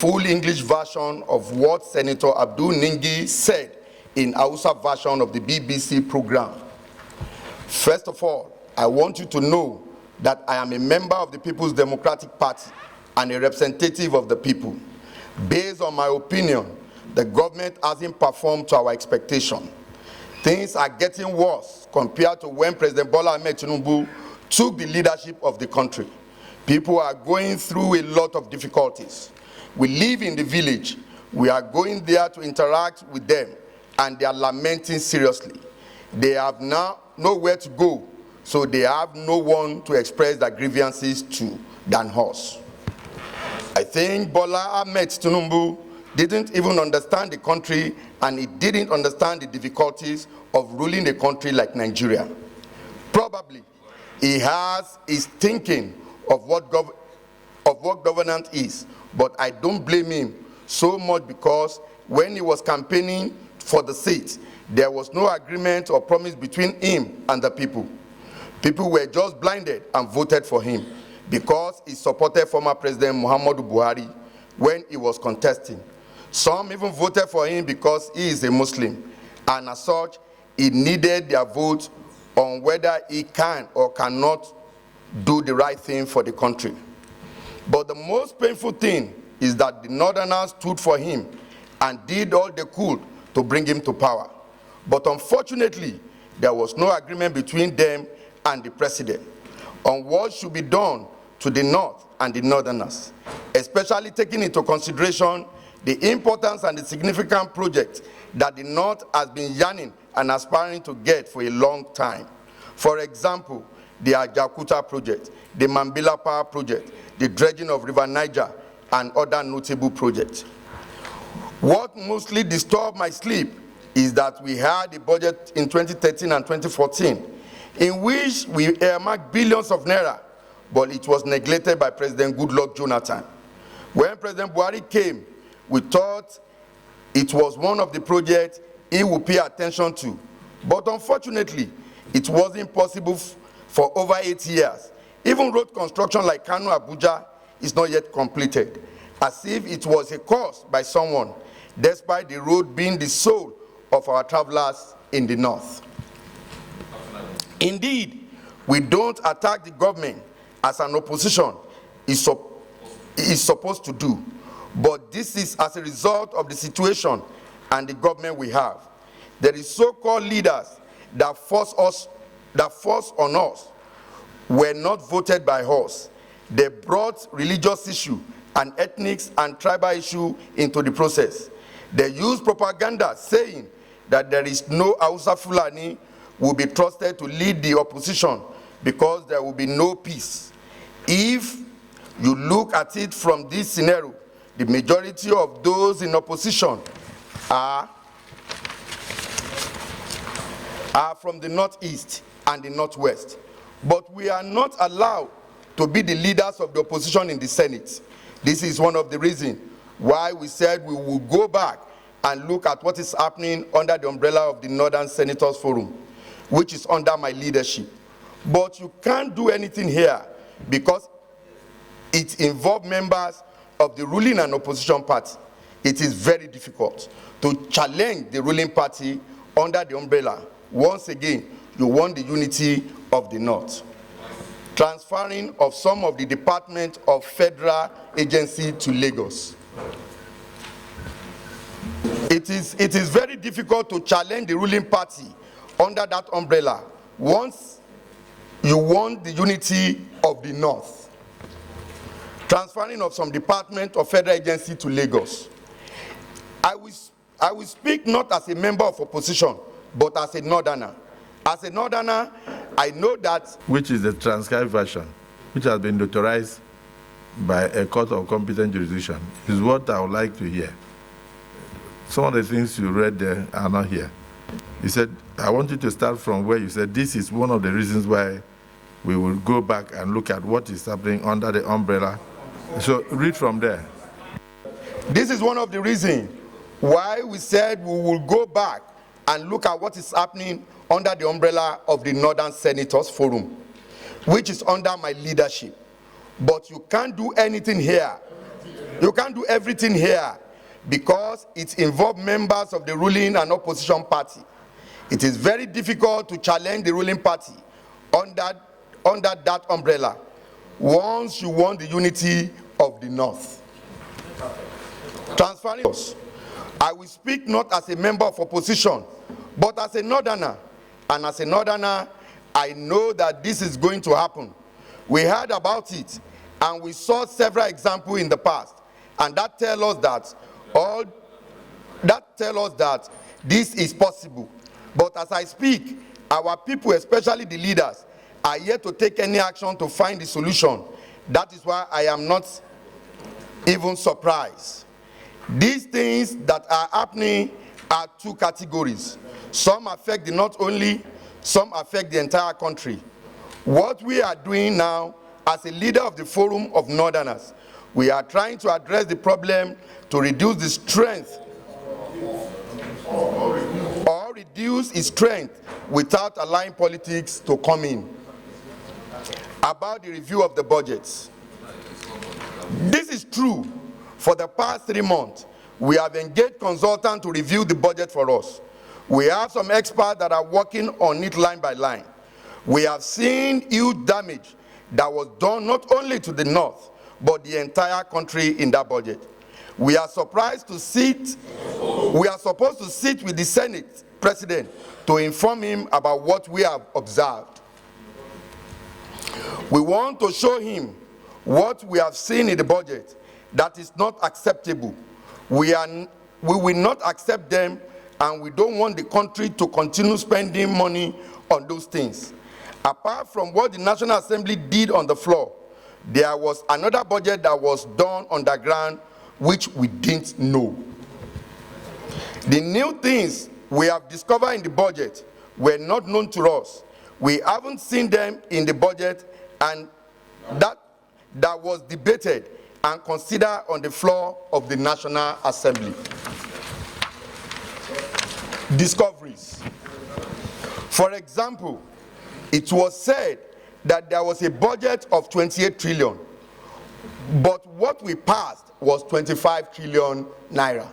full English version of what Senator Abdul Ningi said in Hausa version of the BBC program. First of all, I want you to know that I am a member of the People's Democratic Party and a representative of the people. Based on my opinion, the government hasn't performed to our expectation. Things are getting worse compared to when President Bola Ahmed Tinubu took the leadership of the country. People are going through a lot of difficulties. We live in the village. We are going there to interact with them, and they are lamenting seriously. They have now nowhere to go, so they have no one to express their grievances to than us. I think Bola Ahmed Tinubu didn't even understand the country, and he didn't understand the difficulties of ruling a country like Nigeria. Probably he has his thinking of what governance is, but I don't blame him so much, because when he was campaigning for the seat, there was no agreement or promise between him and the people. People were just blinded and voted for him because he supported former President Muhammadu Buhari when he was contesting. Some even voted for him because he is a Muslim, and as such, he needed their vote on whether he can or cannot do the right thing for the country. But the most painful thing is that the Northerners stood for him and did all they could to bring him to power. But unfortunately, there was no agreement between them and the president on what should be done to the North and the Northerners, especially taking into consideration the importance and the significant projects that the North has been yearning and aspiring to get for a long time. For example, the Ajaokuta project, the Mambila Power project, the dredging of River Niger, and other notable projects. What mostly disturbed my sleep is that we had a budget in 2013 and 2014 in which we earmarked billions of naira, but it was neglected by President Goodluck Jonathan. When President Buhari came, we thought it was one of the projects he would pay attention to, but unfortunately, it wasn't possible for over 8 years. Even road construction like Kano Abuja is not yet completed, as if it was a cause by someone, despite the road being the soul of our travelers in the North. Indeed, we don't attack the government as an opposition is supposed to do, but this is as a result of the situation and the government we have. There is so-called leaders that force on us were not voted by us. They brought religious issue and ethnic and tribal issue into the process. They used propaganda saying that there is no Hausa Fulani will be trusted to lead the opposition because there will be no peace. If you look at it from this scenario, the majority of those in opposition are from the Northeast and the Northwest. But we are not allowed to be the leaders of the opposition in the Senate. This is one of the reasons why we said we will go back and look at what is happening under the umbrella of the Northern Senators Forum, which is under my leadership. But you can't do anything here because it involves members of the ruling and opposition party. It is very difficult to challenge the ruling party under the umbrella. Once again, you want the unity of the North. Transferring of some of the Department of Federal Agency to Lagos. It is very difficult to challenge the ruling party under that umbrella once you want the unity of the North. Transferring of some Department of Federal Agency to Lagos. I will speak not as a member of opposition, but as a Northerner. As a Northerner, I know that... Which is the transcribed version, which has been notarized by a court of competent jurisdiction, is what I would like to hear. Some of the things you read there are not here. You said, I want you to start from where you said, this is one of the reasons why we will go back and look at what is happening under the umbrella. So read from there. This is one of the reasons why we said we will go back and look at what is happening under the umbrella of the Northern Senators Forum, which is under my leadership. But you can't do anything here You can't do everything here because it involves members of the ruling and opposition party. It is very difficult to challenge the ruling party under that umbrella once you want the unity of the North. Transferring us, I will speak not as a member of opposition, but as a northerner. And as a northerner, I know that this is going to happen. We heard about it, and we saw several examples in the past, and that tell us that this is possible. But as I speak, our people, especially the leaders, are yet to take any action to find the solution. That is why I am not even surprised. These things that are happening are two categories. Some affect the North only, some affect the entire country. What we are doing now, as a leader of the Forum of Northerners, we are trying to address the problem to reduce the strength or reduce its strength without allowing politics to come in. About the review of the budgets. This is true. For the past 3 months, we have engaged consultants to review the budget for us. We have some experts that are working on it line by line. We have seen huge damage that was done not only to the North, but the entire country in that budget. We are supposed to sit with the Senate President to inform him about what we have observed. We want to show him what we have seen in the budget that is not acceptable. We will not accept them, and we don't want the country to continue spending money on those things. Apart from what the National Assembly did on the floor, there was another budget that was done underground which we didn't know. The new things we have discovered in the budget were not known to us. We haven't seen them in the budget, and that was debated and considered on the floor of the National Assembly. Discoveries. For example, it was said that there was a budget of 28 trillion, but what we passed was 25 trillion naira.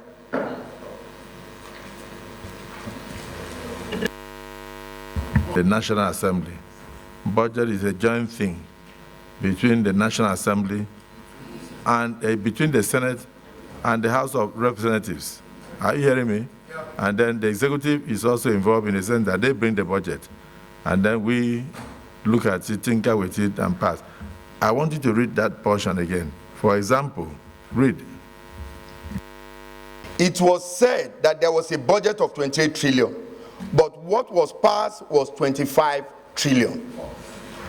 The National Assembly. Budget is a joint thing between the National Assembly and between the Senate and the House of Representatives. Are you hearing me? Yeah. And then the executive is also involved in the sense that they bring the budget, and then we look at it, tinker with it, and pass. I want you to read that portion again. For example, read. It was said that there was a budget of 28 trillion, but what was passed was 25 trillion.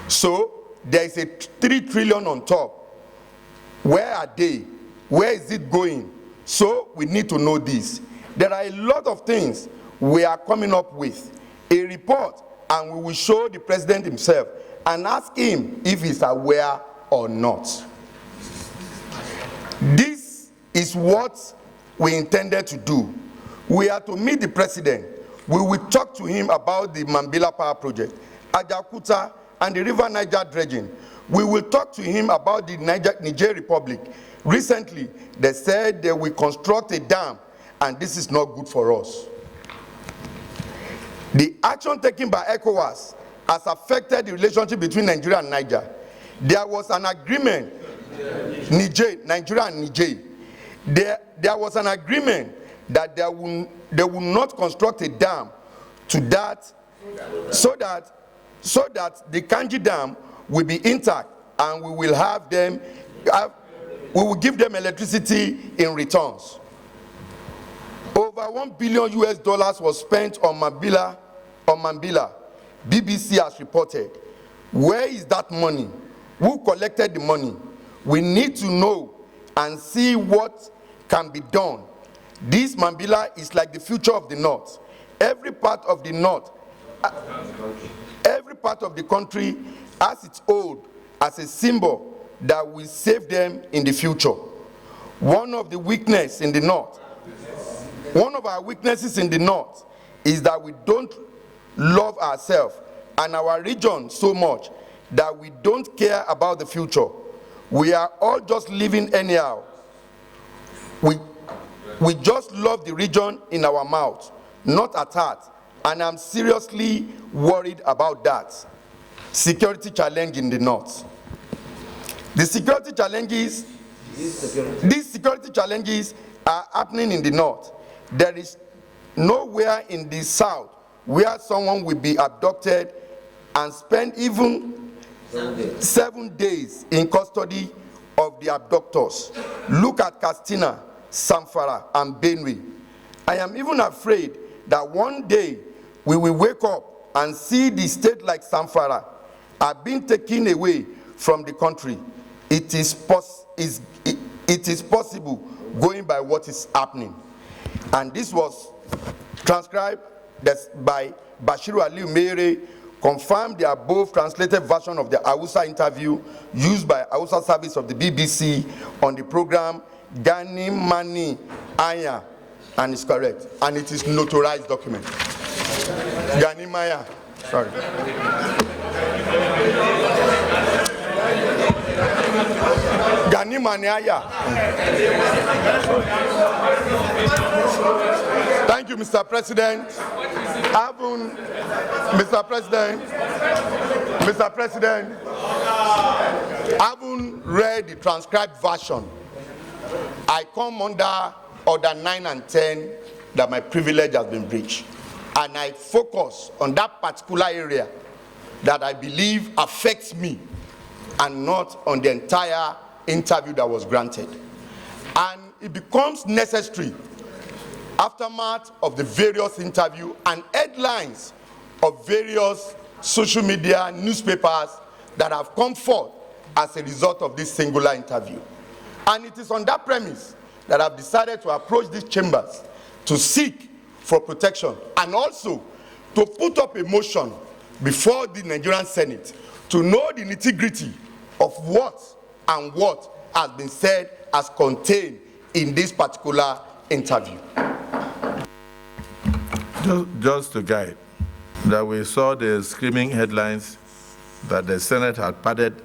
So there is a 3 trillion on top. Where are they? Where is it going? So we need to know this. There are a lot of things we are coming up with. A report, and we will show the president himself and ask him if he's aware or not. This is what we intended to do. We are to meet the president. We will talk to him about the Mambila Power Project, Ajakuta, and the River Niger dredging. We will talk to him about the Niger Republic. Recently, they said they will construct a dam, and this is not good for us. The action taken by ECOWAS has affected the relationship between Nigeria and Niger. There was an agreement, Nigeria and Niger. There was an agreement that they will not construct a dam to that, so that the Kanji Dam will be intact, and we will have them. We will give them electricity in returns. Over $1 billion was spent on Mambila. BBC has reported. Where is that money? Who collected the money? We need to know and see what can be done. This Mambila is like the future of the North. Every part of the North, every part of the country has its old as a symbol that will save them in the future. One of our weaknesses in the North is that we don't love ourselves and our region so much that we don't care about the future. We are all just living anyhow. We just love the region in our mouth, not at heart, and I'm seriously worried about that. Security challenge in the north. These security challenges are happening in the north. There is nowhere in the south where someone will be abducted and spend even 7 days in custody of the abductors. Look at Katsina, Zamfara, and Benue. I am even afraid that one day we will wake up and see the state like Zamfara are being taken away from the country. It is possible going by what is happening. And this was transcribed by Bashiru Aliu Mere, confirmed the above translated version of the Hausa interview used by Hausa service of the BBC on the program Gani Mani Aya, and it's correct, and it is notarized document. Gani Maya, sorry. Gani Mani Aya. Thank you, Mr. President. Mr. President, I haven't read the transcribed version. I come under Order 9 and 10 that my privilege has been breached. And I focus on that particular area that I believe affects me and not on the entire interview that was granted. And it becomes necessary, aftermath of the various interviews and headlines of various social media, newspapers that have come forth as a result of this singular interview. And it is on that premise that I've decided to approach these chambers to seek for protection and also to put up a motion before the Nigerian Senate to know the nitty-gritty of what has been said as contained in this particular interview. Just to guide, that we saw the screaming headlines that the Senate had padded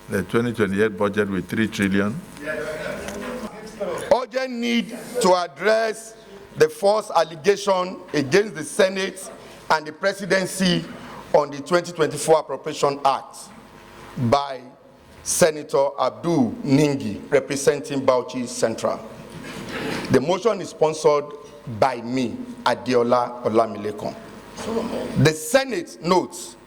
the 2028 budget with 3 trillion. Urgent need to address the false allegation against the Senate and the presidency on the 2024 Appropriation Act by Senator Abdul Ningi, representing Bauchi Central. The motion is sponsored by me, Adeola Olamilekon. The Senate notes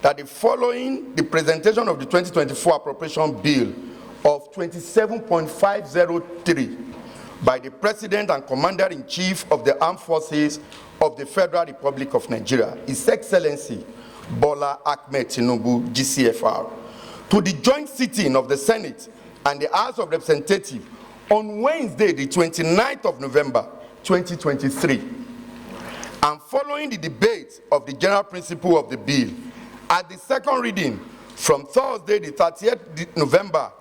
that following the presentation of the 2024 Appropriation Bill of 27.503 by the President and Commander-in-Chief of the Armed Forces of the Federal Republic of Nigeria, His Excellency Bola Ahmed Tinubu, GCFR, to the joint sitting of the Senate and the House of Representatives on Wednesday, the 29th of November, 2023. And following the debate of the general principle of the bill, at the second reading from Thursday, the 30th November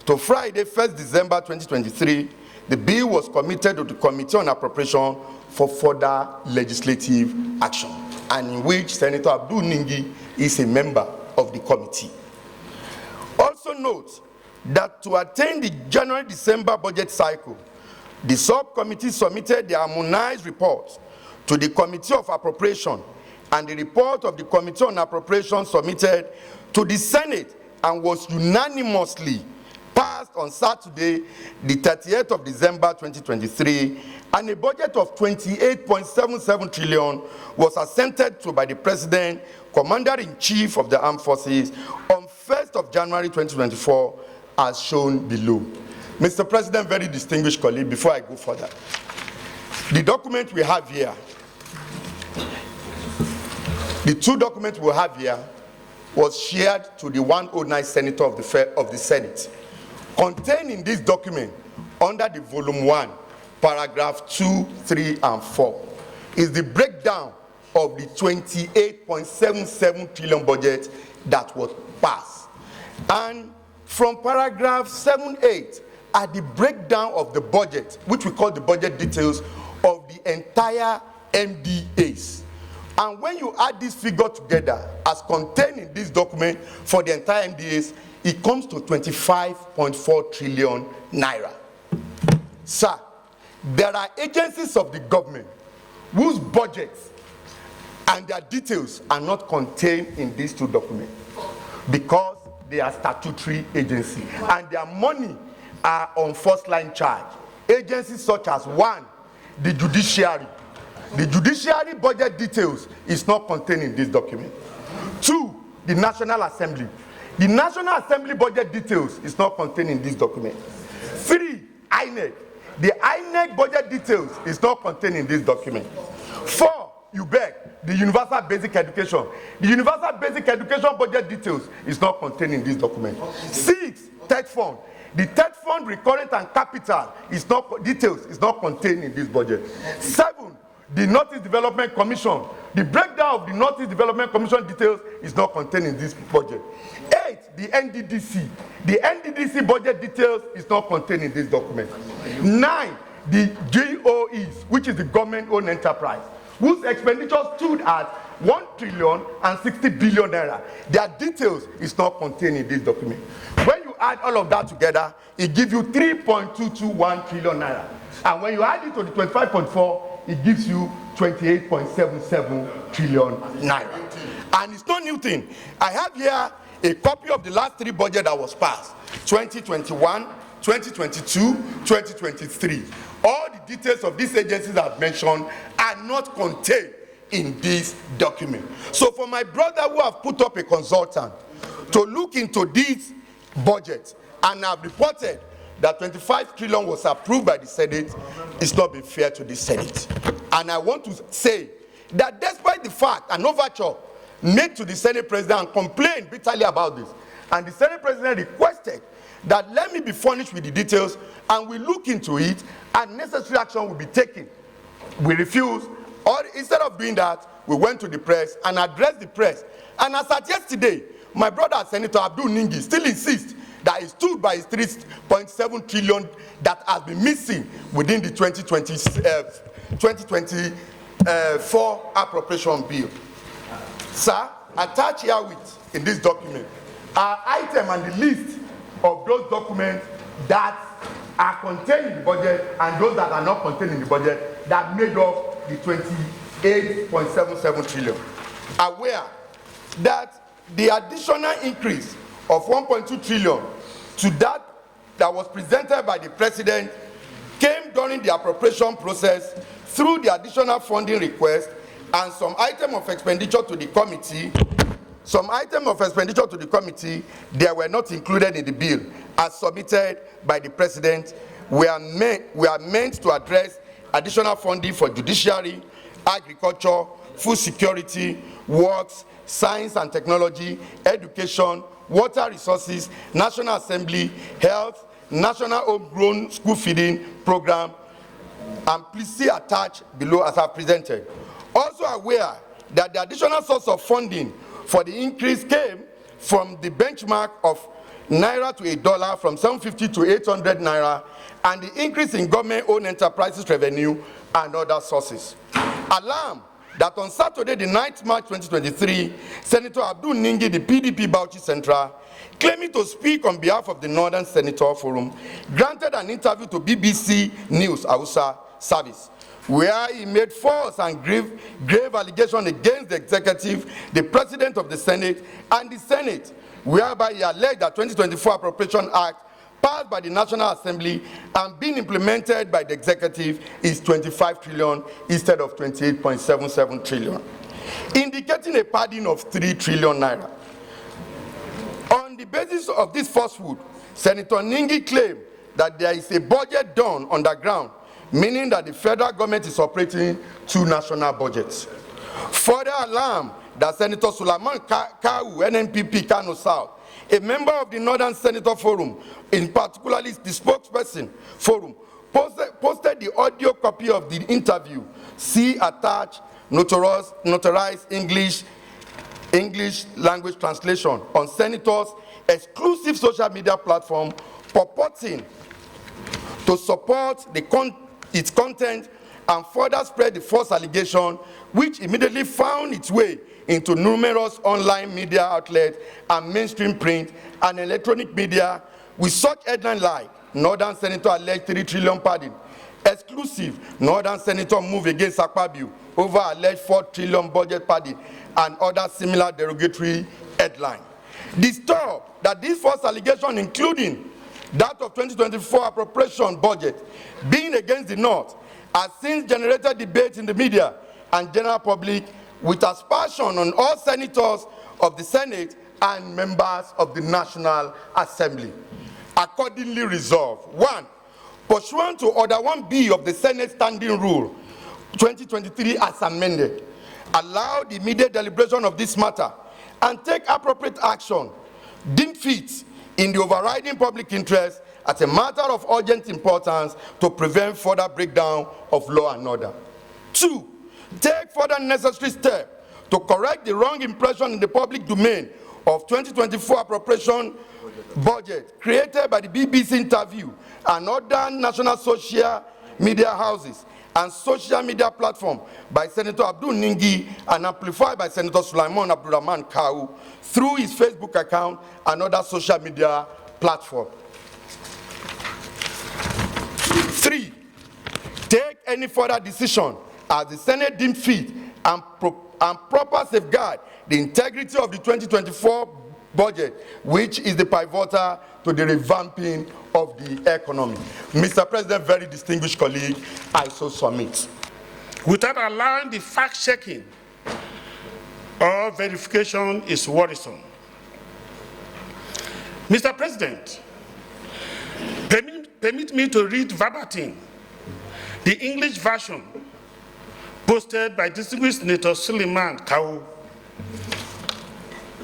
to Friday, 1st December 2023, the bill was committed to the Committee on Appropriation for further legislative action, and in which Senator Abdul Ningi is a member of the committee. Also note that to attain the January-December budget cycle, the subcommittee submitted the harmonized report to the Committee of Appropriation, and the report of the Committee on Appropriation submitted to the Senate and was unanimously passed on Saturday, the 30th of December 2023, and a budget of 28.77 trillion was assented to by the President, Commander-in-Chief of the Armed Forces on 1st of January 2024, as shown below. Mr. President, very distinguished colleague, before I go further, the document we have here, the two documents we have here was shared to the 109 Senator of the Senate. Contained in this document, under the volume 1, paragraph 2, 3, and 4, is the breakdown of the 28.77 trillion budget that was passed. And from paragraph 7, 8, are the breakdown of the budget, which we call the budget details of the entire MDAs. And when you add this figure together, as contained in this document for the entire MDAs, it comes to 25.4 trillion naira. Sir, there are agencies of the government whose budgets and their details are not contained in these two documents because they are statutory agencies and their money are on first line charge. Agencies such as 1, the judiciary. The judiciary budget details is not contained in this document. 2, the National Assembly. The National Assembly budget details is not contained in this document. 3, INEC. The INEC budget details is not contained in this document. 4, UBEC, the Universal Basic Education. The Universal Basic Education budget details is not contained in this document. 6, TED Fund. The TED Fund recurrent and capital is not details is not contained in this budget. 7, the Northeast Development Commission. The breakdown of the Northeast Development Commission details is not contained in this budget. 8, the NDDC. The NDDC budget details is not contained in this document. 9, the GOEs, which is the government-owned enterprise, whose expenditure stood at 1,060 billion naira. Their details is not contained in this document. When you add all of that together, it gives you 3.221 trillion naira. And when you add it to the 25.4, it gives you 28.77 trillion naira. And it's no new thing. I have here a copy of the last 3 budget that was passed, 2021, 2022, 2023. All the details of these agencies I've mentioned are not contained in this document. So for my brother who have put up a consultant to look into these budgets and have reported that 25 trillion was approved by the Senate, it's not been fair to the Senate. And I want to say that despite the fact an overture made to the Senate President and complained bitterly about this, and the Senate President requested that let me be furnished with the details and we look into it and necessary action will be taken. We refused, or instead of doing that, we went to the press and addressed the press. And as at yesterday, my brother Senator Abdul Ningi still insists that he stood by his 3.7 trillion that has been missing within the 2024 appropriation bill. Sir, attached herewith in this document are item and the list of those documents that are contained in the budget and those that are not contained in the budget that made up the 28.77 trillion. Aware that the additional increase of 1.2 trillion to that was presented by the President came during the appropriation process through the additional funding request and some item of expenditure to the committee. Some item of expenditure to the committee that were not included in the bill as submitted by the President were meant to address additional funding for judiciary, agriculture, food security, works, science and technology, education, water resources, National Assembly, health, national homegrown school feeding program, and please see attached below as I presented. Also aware that the additional source of funding for the increase came from the benchmark of naira to $1 from 750 to 800 naira and the increase in government-owned enterprises revenue and other sources. Alarm that on Saturday, the 9th March 2023, Senator Abdul Ningi, the PDP Bauchi Central, claiming to speak on behalf of the Northern Senator Forum, granted an interview to BBC News Hausa service, where he made false and grave allegations against the executive, the President of the Senate, and the Senate, whereby he alleged that 2024 Appropriation Act passed by the National Assembly and being implemented by the executive is 25 trillion instead of 28.77 trillion, indicating a padding of 3 trillion naira. On the basis of this falsehood, Senator Ningi claimed that there is a budget done on the ground, meaning that the federal government is operating 2 national budgets. Further alarm that Senator Sulaiman Kawu, NNPP Kano South, a member of the Northern Senator Forum, in particular the spokesperson forum, posted the audio copy of the interview, see attached, notarized English language translation on Senator's exclusive social media platform, purporting to support its content and further spread the false allegation, which immediately found its way into numerous online media outlets and mainstream print and electronic media with such headline like Northern Senator alleged 3 trillion pardon, Exclusive, Northern Senator move against Akpabio over alleged 4 trillion budget padding and other similar derogatory headline. Disturbed that these false allegations, including that of 2024 appropriation budget being against the North, has since generated debate in the media and general public with aspersion on all senators of the Senate and members of the National Assembly. Accordingly resolved, 1. Pursuant to Order 1B of the Senate Standing Rule 2023 as amended, allow the immediate deliberation of this matter and take appropriate action deemed fit in the overriding public interest as a matter of urgent importance to prevent further breakdown of law and order. 2. Take further necessary steps to correct the wrong impression in the public domain of 2024 appropriation budget created by the BBC interview and other national social media houses and social media platform by Senator Abdul Ningi and amplified by Senator Sulaiman Abdulrahman Kau through his Facebook account and other social media platform. 3. Take any further decision as the Senate deemed fit and proper safeguard the integrity of the 2024 budget, which is the pivotal to the revamping of the economy. Mr. President, very distinguished colleague, I so submit. Without allowing the fact-checking or verification is worrisome. Mr. President, permit me to read verbatim the English version posted by distinguished Senator Suleiman Kau.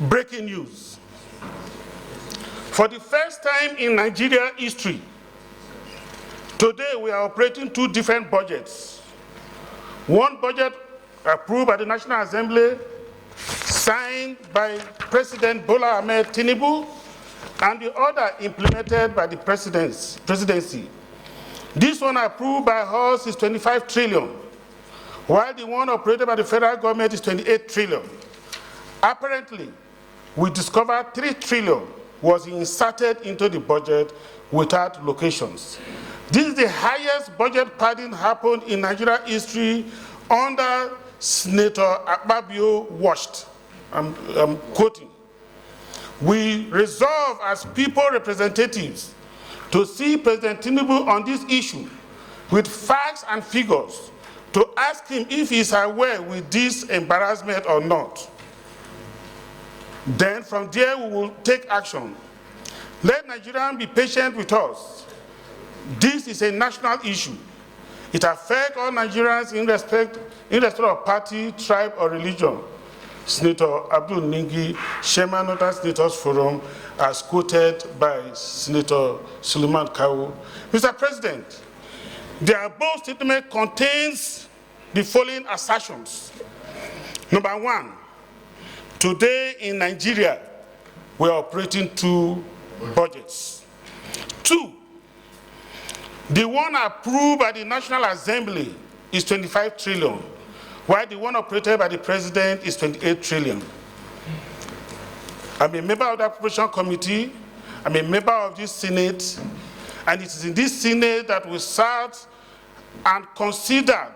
Breaking news. For the first time in Nigeria history, today we are operating 2 different budgets. One budget approved by the National Assembly, signed by President Bola Ahmed Tinubu, and the other implemented by the presidency. This one approved by us is 25 trillion, while the one operated by the federal government is 28 trillion. Apparently, we discovered 3 trillion was inserted into the budget without locations. This is the highest budget padding happened in Nigeria history under Senator Akpabio watched. I'm quoting. We resolve as people representatives to see President Tinubu on this issue with facts and figures to ask him if he is aware with this embarrassment or not. Then from there we will take action. Let Nigerians be patient with us. This is a national issue. It affects all Nigerians in respect of party, tribe, or religion. Senator Abdul Ningi, Chairman of the Senators Forum, as quoted by Senator Suleiman Kau. Mr. President, the above statement contains the following assertions. Number 1, today in Nigeria, we are operating 2 budgets. 2, the one approved by the National Assembly is 25 trillion, while the one operated by the President is 28 trillion. I'm a member of the Appropriation Committee, I'm a member of this Senate, and it is in this Senate that we sat and considered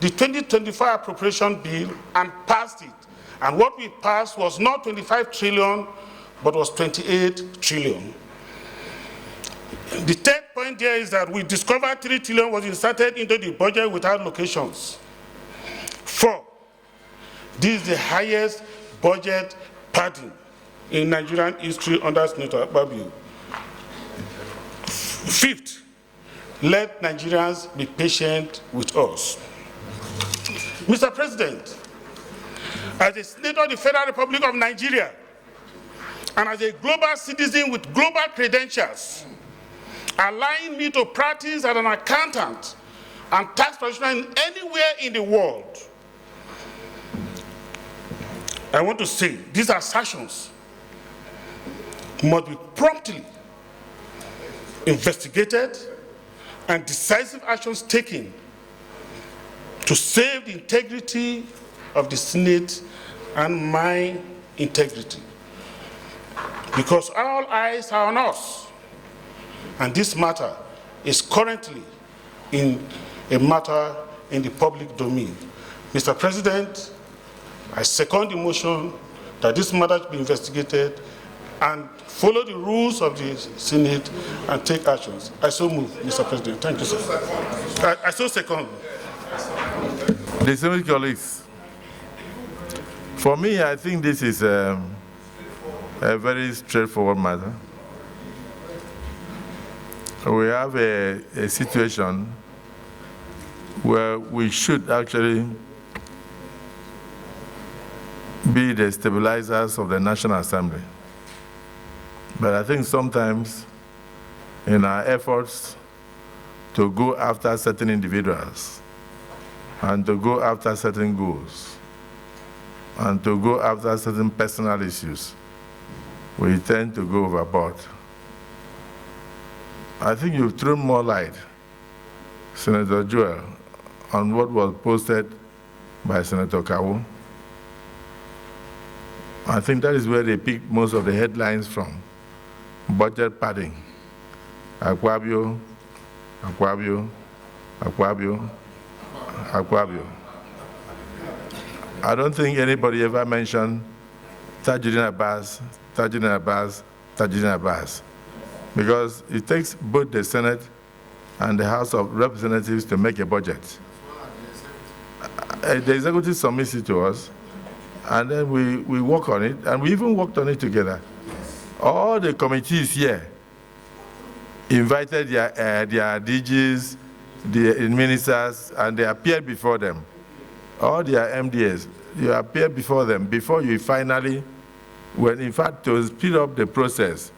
the 2024 appropriation bill and passed it. And what we passed was not 25 trillion, but was 28 trillion. The third point there is that we discovered 3 trillion was inserted into the budget without locations. 4, this is the highest budget padding in Nigerian history under Senator Akpabio. 5th, let Nigerians be patient with us. Mr. President, as a senator of the Federal Republic of Nigeria, and as a global citizen with global credentials, allowing me to practice as an accountant and tax professional anywhere in the world, I want to say these assertions must be promptly investigated and decisive actions taken to save the integrity of the Senate and my integrity. Because all eyes are on us, and this matter is currently in a matter in the public domain. Mr. President, I second the motion that this matter be investigated and follow the rules of the Senate and take actions. I so move, Mr. President. Thank you, sir. I so second. Distinguished colleagues, for me, I think this is a very straightforward matter. We have a situation where we should actually be the stabilizers of the National Assembly. But I think sometimes in our efforts to go after certain individuals and to go after certain goals and to go after certain personal issues, we tend to go overboard. I think you've thrown more light, Senator Joel, on what was posted by Senator Kawu. I think that is where they picked most of the headlines from. Budget padding, Akwabio, Akwabio, Akwabio, Akwabio. I don't think anybody ever mentioned Tajuddin Abbas, Tajuddin Abbas, Tajuddin Abbas, because it takes both the Senate and the House of Representatives to make a budget. The executive submits it to us, and then we work on it, and we even worked on it together. All the committees here invited their DGs, the ministers, and they appeared before them. All their MDs, you appeared before them before you finally, when in fact to speed up the process,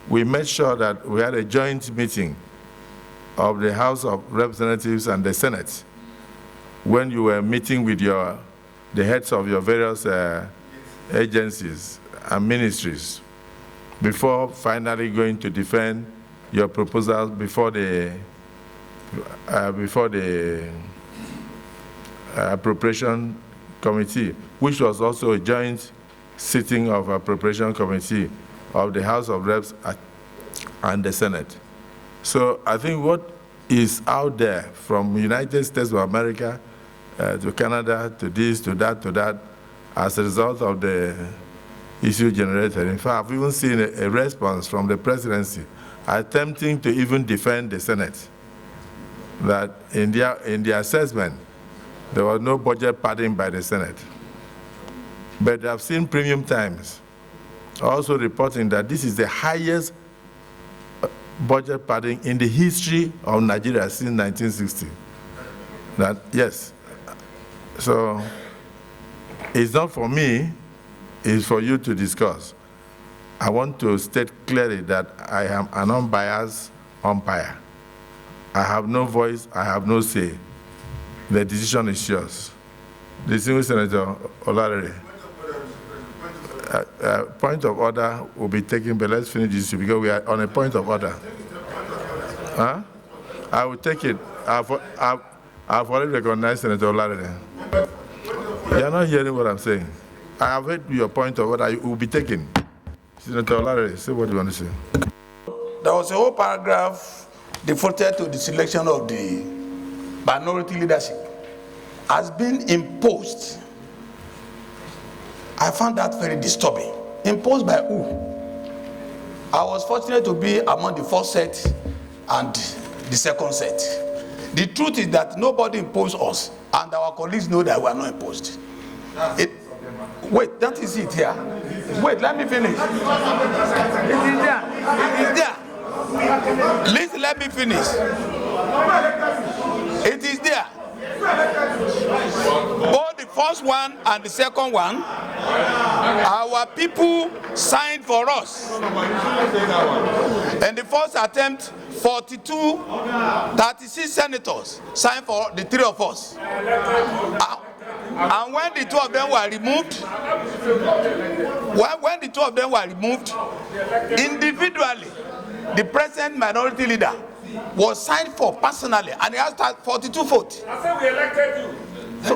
we made sure that we had a joint meeting of the House of Representatives and the Senate when you were meeting with the heads of your various agencies and ministries, before finally going to defend your proposals before the appropriation committee, which was also a joint sitting of appropriation committee of the House of Reps and the Senate. So I think what is out there from United States of America to Canada, to this, to that, as a result of the issue generated. In fact, I've even seen a response from the presidency attempting to even defend the Senate, that in their assessment, there was no budget padding by the Senate. But I've seen Premium Times also reporting that this is the highest budget padding in the history of Nigeria since 1960. That, yes. So it's not for me, it's for you to discuss. I want to state clearly that I am an unbiased umpire. I have no voice, I have no say. The decision is yours. Distinguished Senator Olarere. Point of order will be taken, but let's finish this because we are on a point of order. Huh? I will take it. I've already recognized Senator Olarere. You are not hearing what I'm saying. I have heard your point of order. It will be taken. Senator Olarere, say what you want to say. There was a whole paragraph devoted to the selection of the minority leadership has been imposed. I found that very disturbing. Imposed by who? I was fortunate to be among the first set and the second set. The truth is that nobody imposed us, and our colleagues know that we are not imposed. Wait, that is it here. Wait, let me finish. It is there. It is there. Please let me finish. It is there. Both the first one and the second one, our people signed for us. In the first attempt, 36 senators signed for the three of us. And when the two of them were removed, individually, the present minority leader was signed for personally, and he has 42 votes. I said we elected you. So,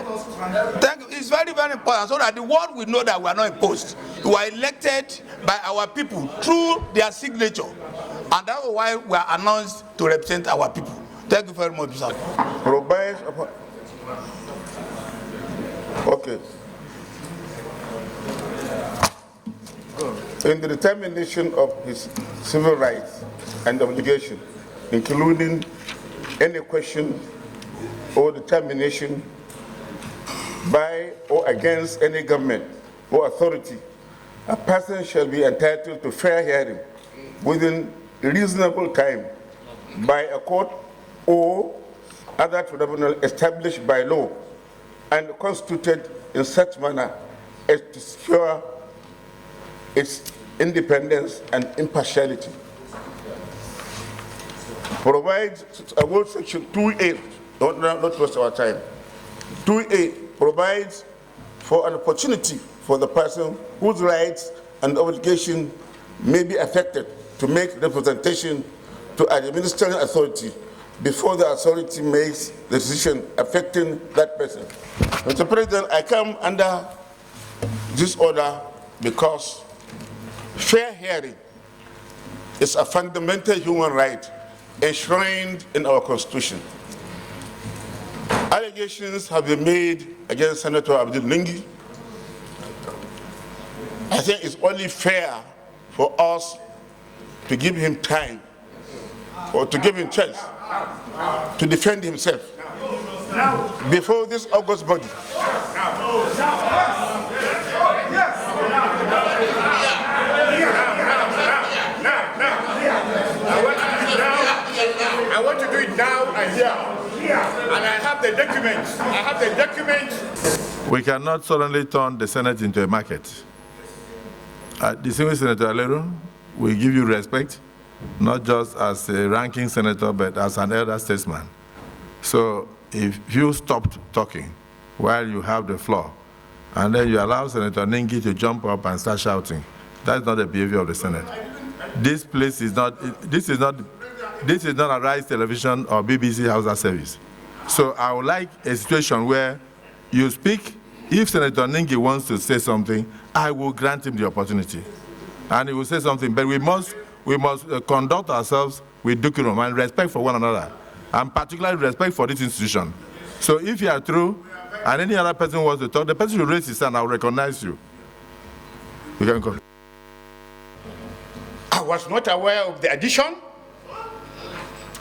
thank you. It's very, very important so that the world will know that we are not imposed. We are elected by our people through their signature, and that's why we are announced to represent our people. Thank you very much, sir. Provides upon. Okay. In the determination of his civil rights and obligation, including any question or determination by or against any government or authority, a person shall be entitled to fair hearing within a reasonable time by a court or other tribunal established by law and constituted in such manner as to secure its independence and impartiality. Provides, I will section 2A, not waste our time. 2A provides for an opportunity for the person whose rights and obligation may be affected to make representation to an administering authority before the authority makes the decision affecting that person. Mr. President, I come under this order because fair hearing is a fundamental human right enshrined in our Constitution. Allegations have been made against Senator Abdul Ningi. I think it's only fair for us to give him time or to give him chance to defend himself before this august body. I want to do it now and here. And I have the documents. We cannot suddenly turn the Senate into a market. Distinguished Senator Alero, we give you respect, not just as a ranking senator, but as an elder statesman. So if you stopped talking while you have the floor, and then you allow Senator Ningi to jump up and start shouting, that's not the behavior of the Senate. This is not a Rise Television or BBC Hausa service. So I would like a situation where you speak. If Senator Ningi wants to say something, I will grant him the opportunity. And he will say something, but we must conduct ourselves with decorum and respect for one another, and particularly respect for this institution. So if you are through, and any other person wants to talk, the person should raise his hand, I will recognize you. You can go. I was not aware of the addition.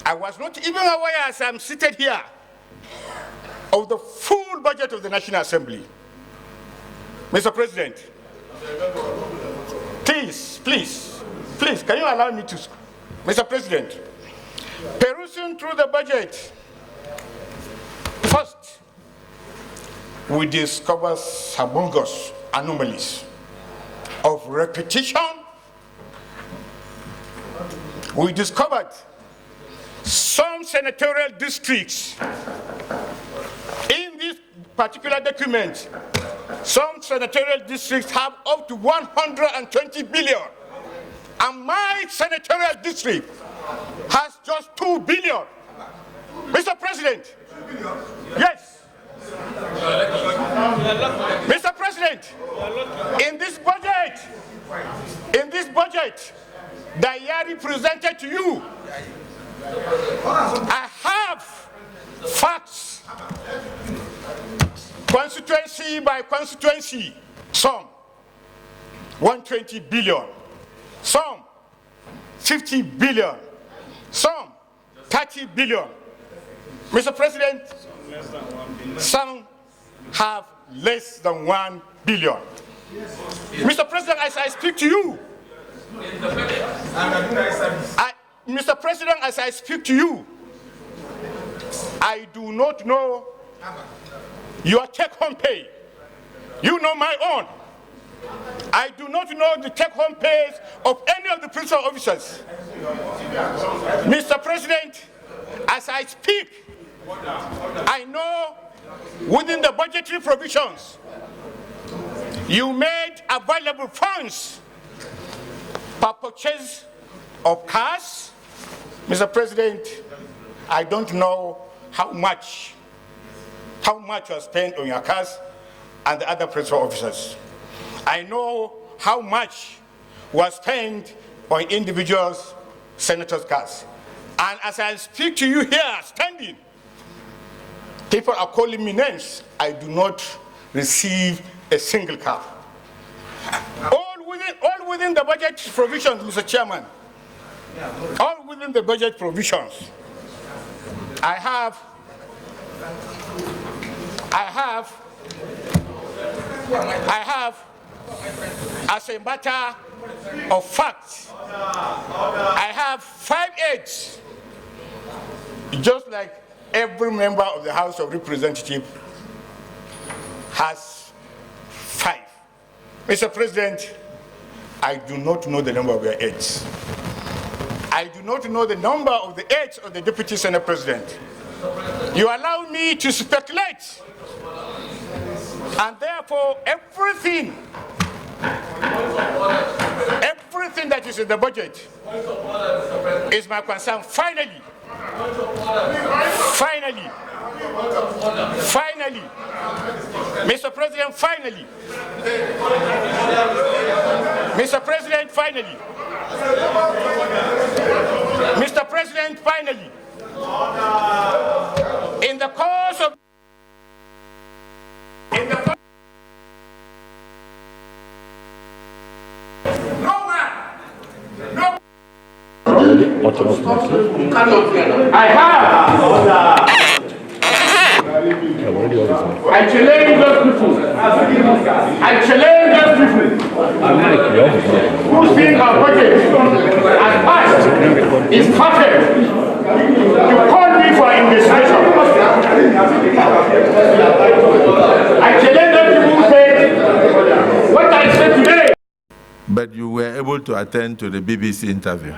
I was not even aware, as I'm seated here, of the full budget of the National Assembly. Mr. President, please, can you allow me to, Mr. President, perusing through the budget, first, we discover some bogus anomalies of repetition. We discovered some senatorial districts in this particular document. Some senatorial districts have up to 120 billion, and my senatorial district has just 2 billion. Mr. President, yes. Mr. President, in this budget that Yari presented to you, I have facts, constituency by constituency, some 120 billion, some 50 billion, some 30 billion. Mr. President, some have less than 1 billion. Mr. President, as I speak to you, Mr. President, as I speak to you, I do not know your take-home pay. You know my own. I do not know the take-home pays of any of the principal officers. Mr. President, as I speak, I know within the budgetary provisions, you made available funds for purchase of cars. Mr. President, I don't know how much was spent on your cars and the other principal officers. I know how much was spent on individuals, senators' cars. And as I speak to you here, standing, people are calling me names. I do not receive a single car. All within the budget provisions, Mr. Chairman. All within the budget provisions. I have, as a matter of fact, I have 5 aides, just like every member of the House of Representatives has 5. Mr. President, I do not know the number of your aides. I do not know the number of the aides of the Deputy Senate President. You allow me to speculate, and therefore everything that is in the budget is my concern. Finally, Mr. President, finally, Mr. President, finally, Mr. President, finally, in the course of I challenge those people who think our budget as passed is perfect to call me for investigation. I challenge those people who say what I said today. But you were able to attend to the BBC interview.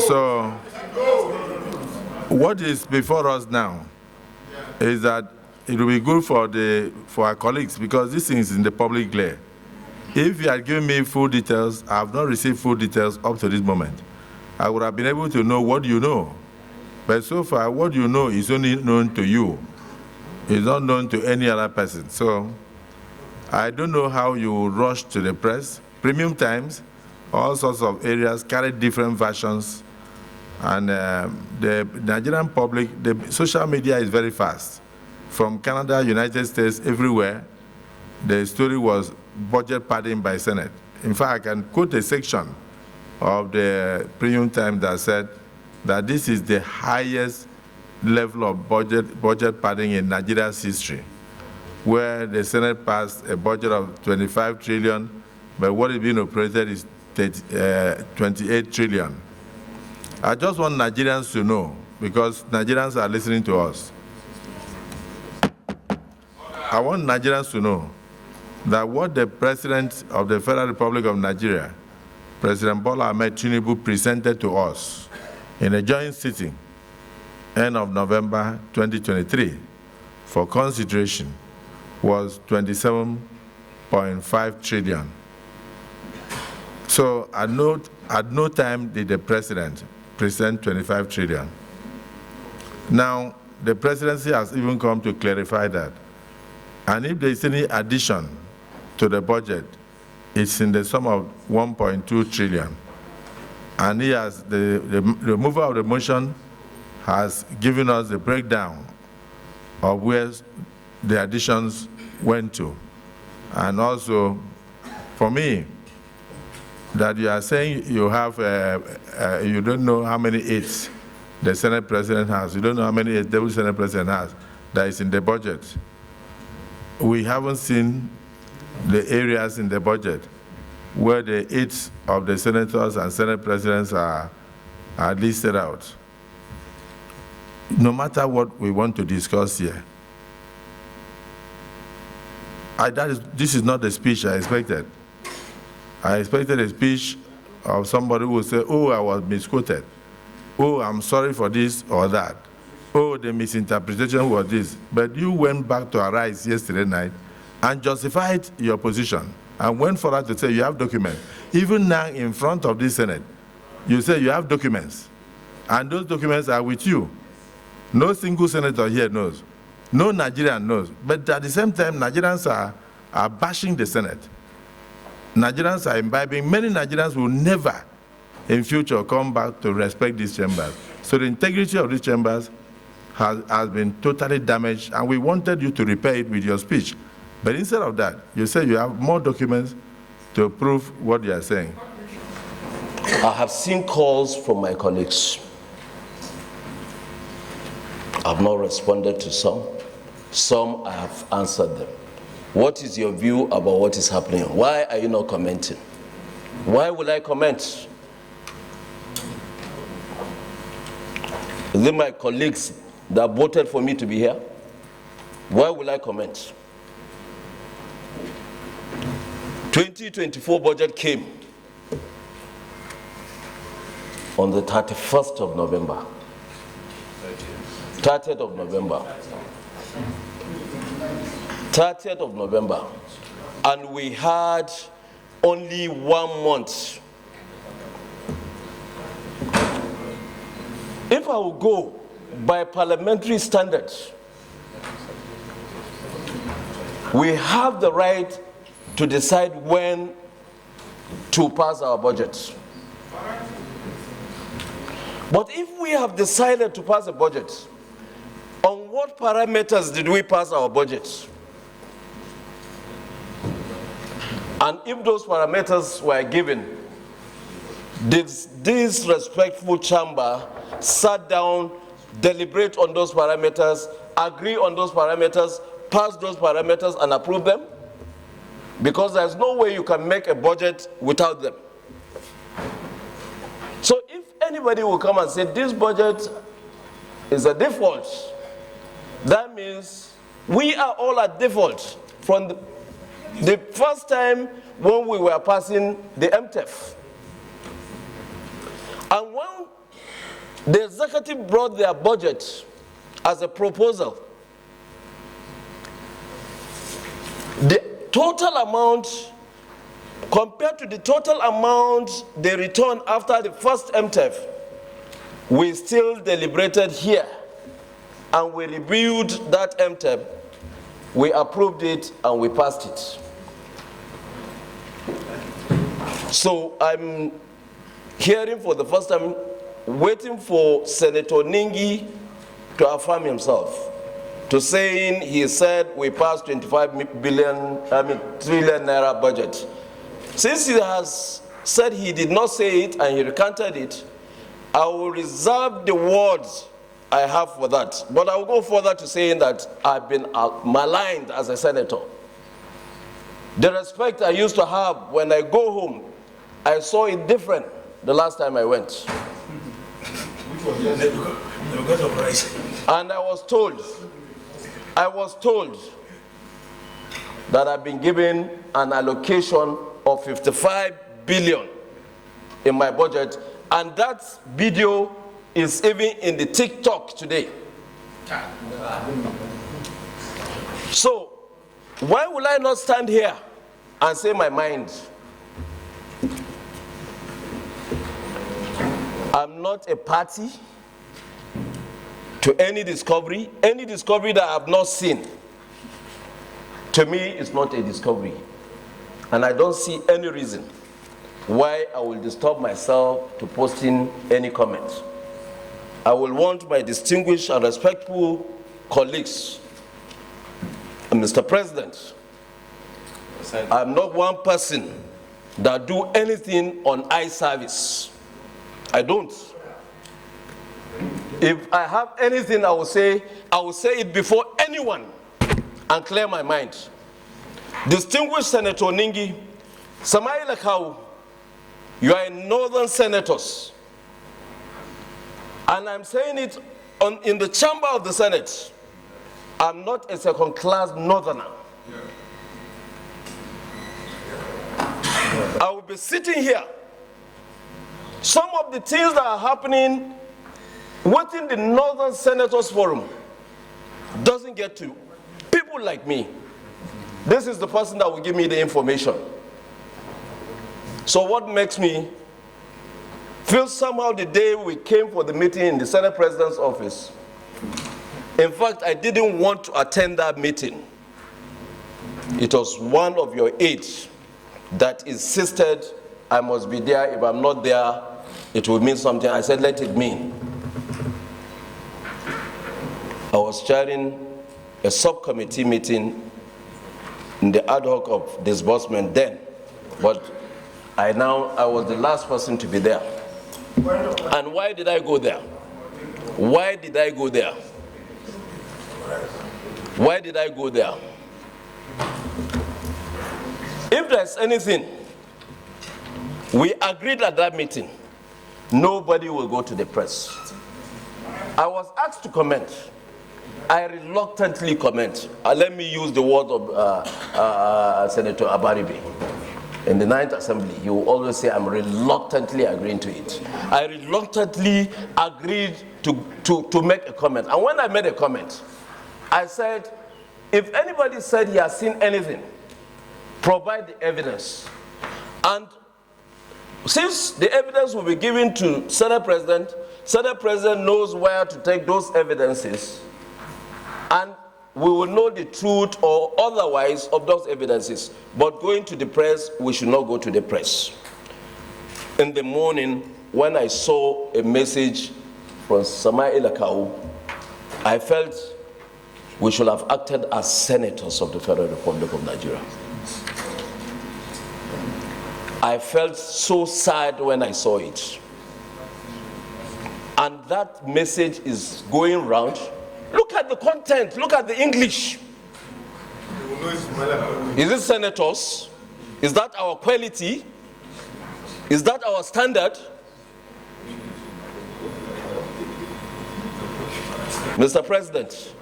So, what is before us now is that it will be good for our colleagues, because this thing is in the public glare. If you had given me full details, I have not received full details up to this moment. I would have been able to know what you know. But so far, what you know is only known to you. It's not known to any other person. So I don't know how you rush to the press. Premium Times, all sorts of areas carry different versions. And the Nigerian public, the social media is very fast. From Canada, United States, everywhere, the story was budget padding by Senate. In fact, I can quote a section of the Premium Times that said that this is the highest level of budget padding in Nigeria's history, where the Senate passed a budget of 25 trillion, but what is being operated is 28 trillion. I just want Nigerians to know, because Nigerians are listening to us. I want Nigerians to know that what the President of the Federal Republic of Nigeria, President Bola Ahmed Tinubu, presented to us in a joint sitting, end of November 2023, for consideration was 27.5 trillion. So at no time did the President present 25 trillion. Now, the presidency has even come to clarify that. And if there is any addition to the budget, it's in the sum of 1.2 trillion. And he has, the removal of the motion has given us the breakdown of where the additions went to. And also, for me, that you are saying you have, you don't know how many aides the Senate President has. You don't know how many aides the Senate President has that is in the budget. We haven't seen the areas in the budget where the aides of the senators and Senate Presidents are listed out. No matter what we want to discuss here, this is not the speech I expected. I expected a speech of somebody who would say, oh, I was misquoted. Oh, I'm sorry for this or that. Oh, the misinterpretation was this. But you went back to Arise yesterday night and justified your position and went for us to say you have documents. Even now in front of this Senate, you say you have documents. And those documents are with you. No single senator here knows. No Nigerian knows. But at the same time, Nigerians are bashing the Senate. Nigerians are imbibing. Many Nigerians will never in future come back to respect these chambers. So the integrity of these chambers has been totally damaged, and we wanted you to repair it with your speech. But instead of that, you said you have more documents to prove what you are saying. I have seen calls from my colleagues. I've not responded to some. Some I have answered them. What is your view about what is happening? Why are you not commenting? Why will I comment? Is it my colleagues that voted for me to be here? Why will I comment? 2024 budget came on the 31st of November. 30th of November. 30th of November. And we had only 1 month. If I will go by parliamentary standards, we have the right to decide when to pass our budget. But if we have decided to pass a budget, on what parameters did we pass our budget? And if those parameters were given, did this respectful chamber sat down, deliberate on those parameters, agree on those parameters, pass those parameters and approve them? Because there's no way you can make a budget without them. So if anybody will come and say this budget is a default, that means we are all at default from the first time when we were passing the MTEF. And when the executive brought their budget as a proposal, the total amount, compared to the total amount they returned after the first MTEF, we still deliberated here and we reviewed that MTEF, we approved it and we passed it. So I'm hearing for the first time, waiting for Senator Ningi to affirm himself, to saying he said we passed 25 trillion naira budget. Since he has said he did not say it and he recanted it, I will reserve the words I have for that. But I will go further to saying that I've been maligned as a senator. The respect I used to have when I go home, I saw it different the last time I went. And I was told that I've been given an allocation of 55 billion in my budget, and that video is even in the TikTok today. So why will I not stand here and say my mind? I'm not a party to any discovery that I have not seen. To me, it's not a discovery. And I don't see any reason why I will disturb myself to posting any comment. I will want my distinguished and respectful colleagues, Mr. President, I'm not one person that do anything on eye service. I don't. If I have anything I will say it before anyone and clear my mind. Distinguished Senator Ningi, Samai Lakau, you are a northern senators. And I'm saying it in the chamber of the Senate. I'm not a second-class northerner. I will be sitting here. Some of the things that are happening within the Northern Senators Forum doesn't get to people like me. This is the person that will give me the information. So what makes me feel somehow the day we came for the meeting in the Senate President's office, in fact, I didn't want to attend that meeting. It was one of your aides that insisted I must be there. If I'm not there, it will mean something. I said, let it mean. I was chairing a subcommittee meeting in the ad hoc of disbursement then, but I was the last person to be there. And why did I go there? Why did I go there? Why did I go there? If there's anything, we agreed at that meeting, nobody will go to the press. I was asked to comment. I reluctantly comment. Let me use the word of Senator Abaribe. In the 9th Assembly, he will always say, I'm reluctantly agreeing to it. I reluctantly agreed to make a comment. And when I made a comment, I said, if anybody said he has seen anything, provide the evidence. And since the evidence will be given to Senate President knows where to take those evidences, and we will know the truth or otherwise of those evidences. But going to the press, we should not go to the press. In the morning, when I saw a message from Samai Elakau, I felt we should have acted as senators of the Federal Republic of Nigeria. I felt so sad when I saw it. And that message is going round. Look at the content, look at the English. Is it senators? Is that our quality? Is that our standard? Mr. President,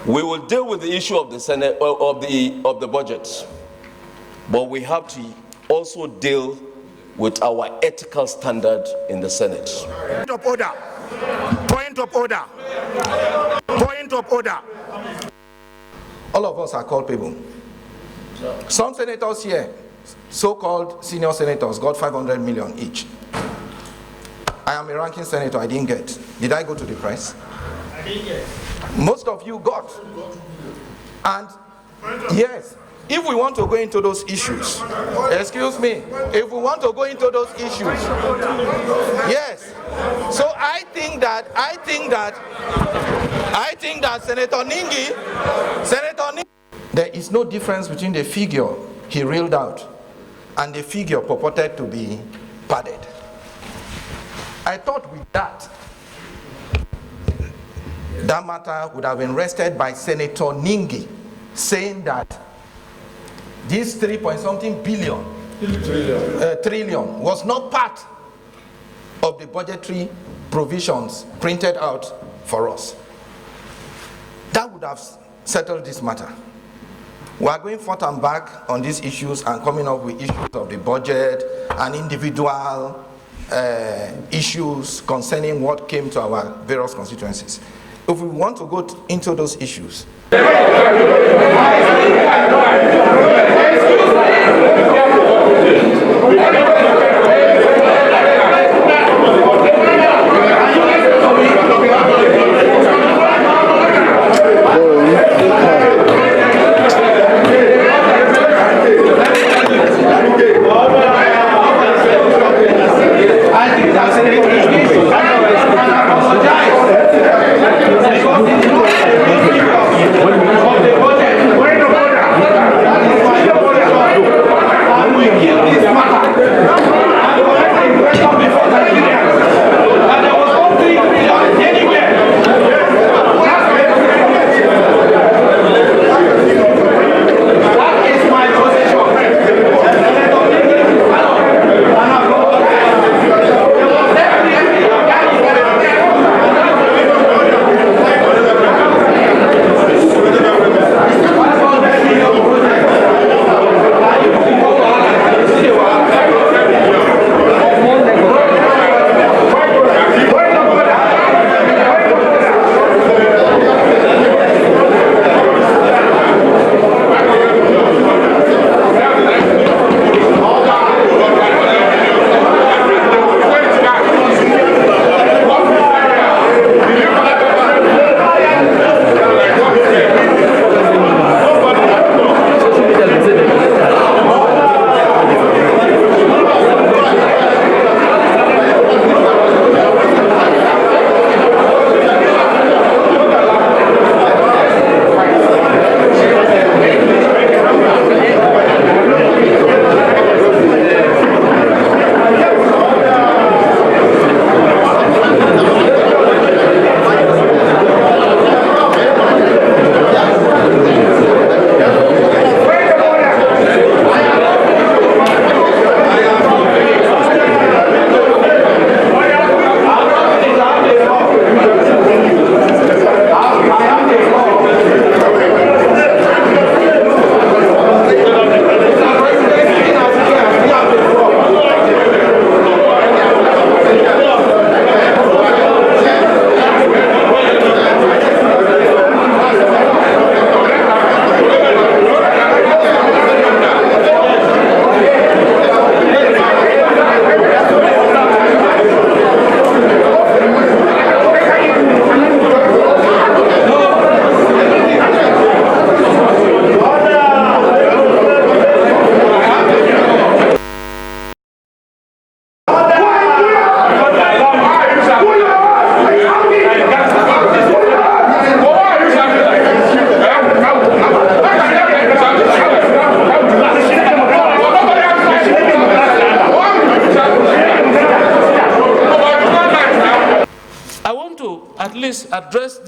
we will deal with the issue of the Senate of the budget, but we have to also deal with our ethical standard in the Senate. Point of order. Point of order. Point of order. All of us are culpable. Some senators here, so-called senior senators, got 500 million each. I am a ranking senator, I didn't get. Did I go to the press? I didn't get. Most of you got. And yes, if we want to go into those issues, excuse me, if we want to go into those issues, yes. So I think that Senator Ningi, there is no difference between the figure he reeled out and the figure purported to be padded. I thought with that matter would have been rested by Senator Ningi, saying that this 3-point-something trillion was not part of the budgetary provisions printed out for us. That would have settled this matter. We are going forth and back on these issues and coming up with issues of the budget and individual issues concerning what came to our various constituencies. If we want to go into those issues, Point of order.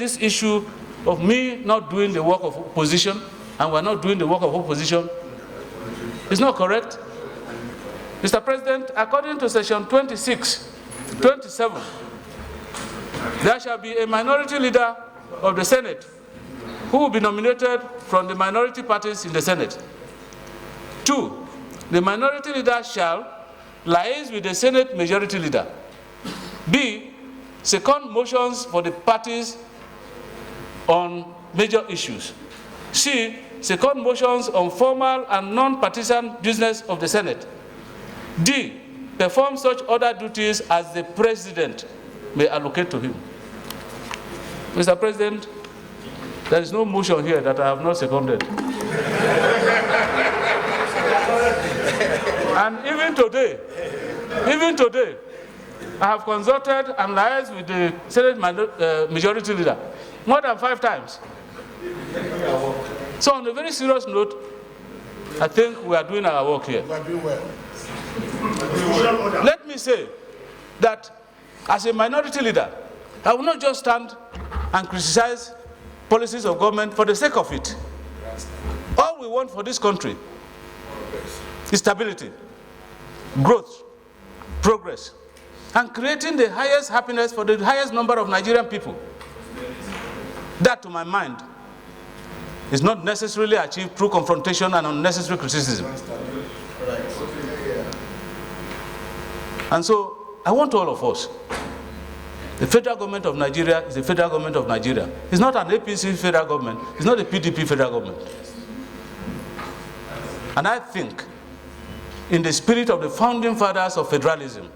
this issue of me not doing the work of opposition, and we're not doing the work of opposition, is not correct. Mr. President, according to section 26, 27, there shall be a minority leader of the Senate who will be nominated from the minority parties in the Senate. 2, the minority leader shall liaise with the Senate majority leader. B, second motions for the parties on major issues. C, second motions on formal and non-partisan business of the Senate. D, perform such other duties as the President may allocate to him. Mr. President, there is no motion here that I have not seconded. And even today, I have consulted and liaised with the Senate majority leader more than 5 times. So on a very serious note, I think we are doing our work here. Let me say that as a minority leader, I will not just stand and criticize policies of government for the sake of it. All we want for this country is stability, growth, progress, and creating the highest happiness for the highest number of Nigerian people. That, to my mind, is not necessarily achieved through confrontation and unnecessary criticism. And so, I want all of us, the federal government of Nigeria is the federal government of Nigeria. It's not an APC federal government, it's not a PDP federal government. And I think, in the spirit of the founding fathers of federalism,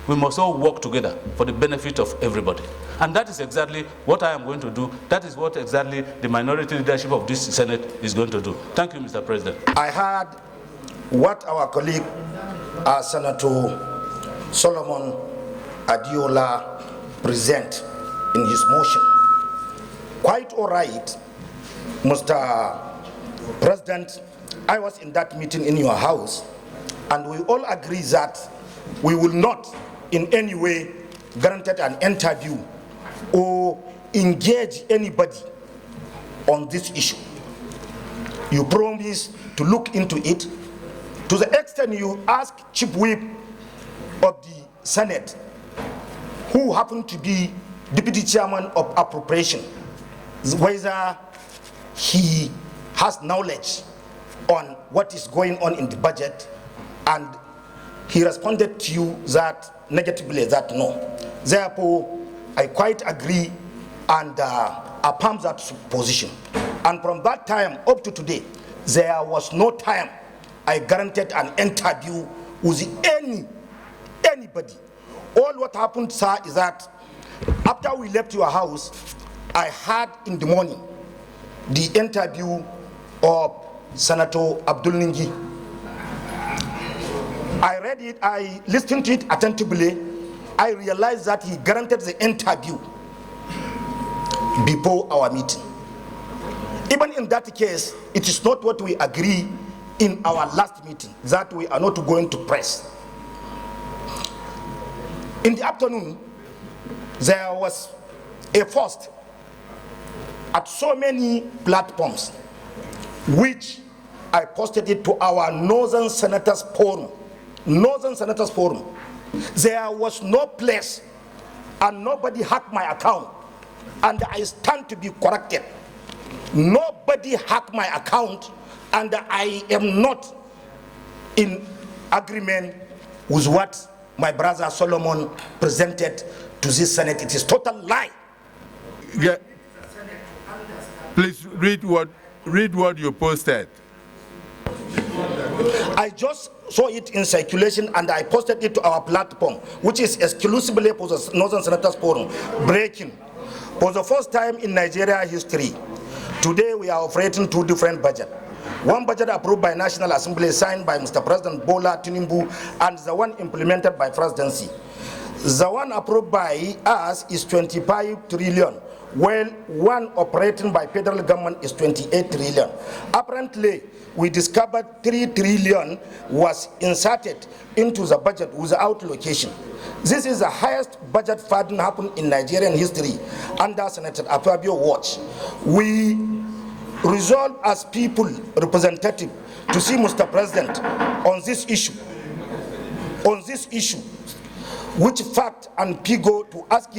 we must all work together for the benefit of everybody. And that is exactly what I am going to do. That is what exactly the minority leadership of this Senate is going to do. Thank you, Mr. President. I heard what our colleague, Senator Solomon Adiola, present in his motion. Quite all right, Mr. President, I was in that meeting in your house, and we all agree that we will not in any way granted an interview or engage anybody on this issue. You promise to look into it. To the extent you ask Chief Whip of the Senate, who happened to be Deputy Chairman of Appropriation, whether he has knowledge on what is going on in the budget, and he responded to you that negatively, that no. Therefore, I quite agree and affirm that position. And from that time up to today, there was no time I granted an interview with anybody. All what happened, sir, is that after we left your house, I had in the morning the interview of Senator Abdul Ningi. I read it, I listened to it attentively. I realized that he granted the interview before our meeting. Even in that case, it is not what we agree in our last meeting, that we are not going to press. In the afternoon, there was a first at so many platforms, which I posted it to our Northern Senators Forum. Northern Senators Forum. There was no place, and nobody hacked my account, and I stand to be corrected. Nobody hacked my account, and I am not in agreement with what my brother Solomon presented to this Senate. It is total lie. Yeah. Please read what you posted. I just saw it in circulation and I posted it to our platform, which is exclusively for the Northern Senators Forum. Breaking. For the first time in Nigeria history, today we are operating 2 different budgets. One budget approved by National Assembly, signed by Mr. President Bola Tinubu, and the one implemented by Presidency. The one approved by us is 25 trillion while one operating by federal government is 28 trillion. Apparently, we discovered 3 trillion was inserted into the budget without location. This is the highest budget funding happened in Nigerian history under Senator Akpabio watch. We resolve as people representative to see Mr. President on this issue. Which fact and figure to ask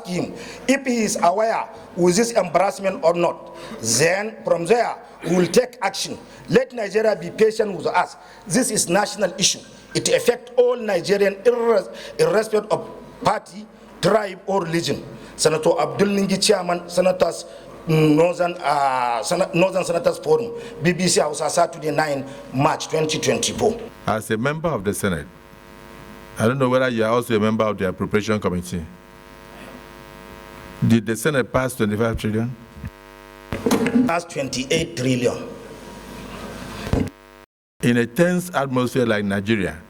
him, if he is aware with this embarrassment or not. Then from there we will take action. Let Nigeria be patient with us. This is national issue. It affects all Nigerians irrespective of party, tribe or religion. Senator Abdul Ningi, Chairman, Senators Northern Senators Forum, BBC Hausa, Saturday 9 March 2024. As a member of the Senate, I don't know whether you are also a member of the Appropriation Committee. Did the Senate pass 25 trillion? Passed 28 trillion. In a tense atmosphere like Nigeria,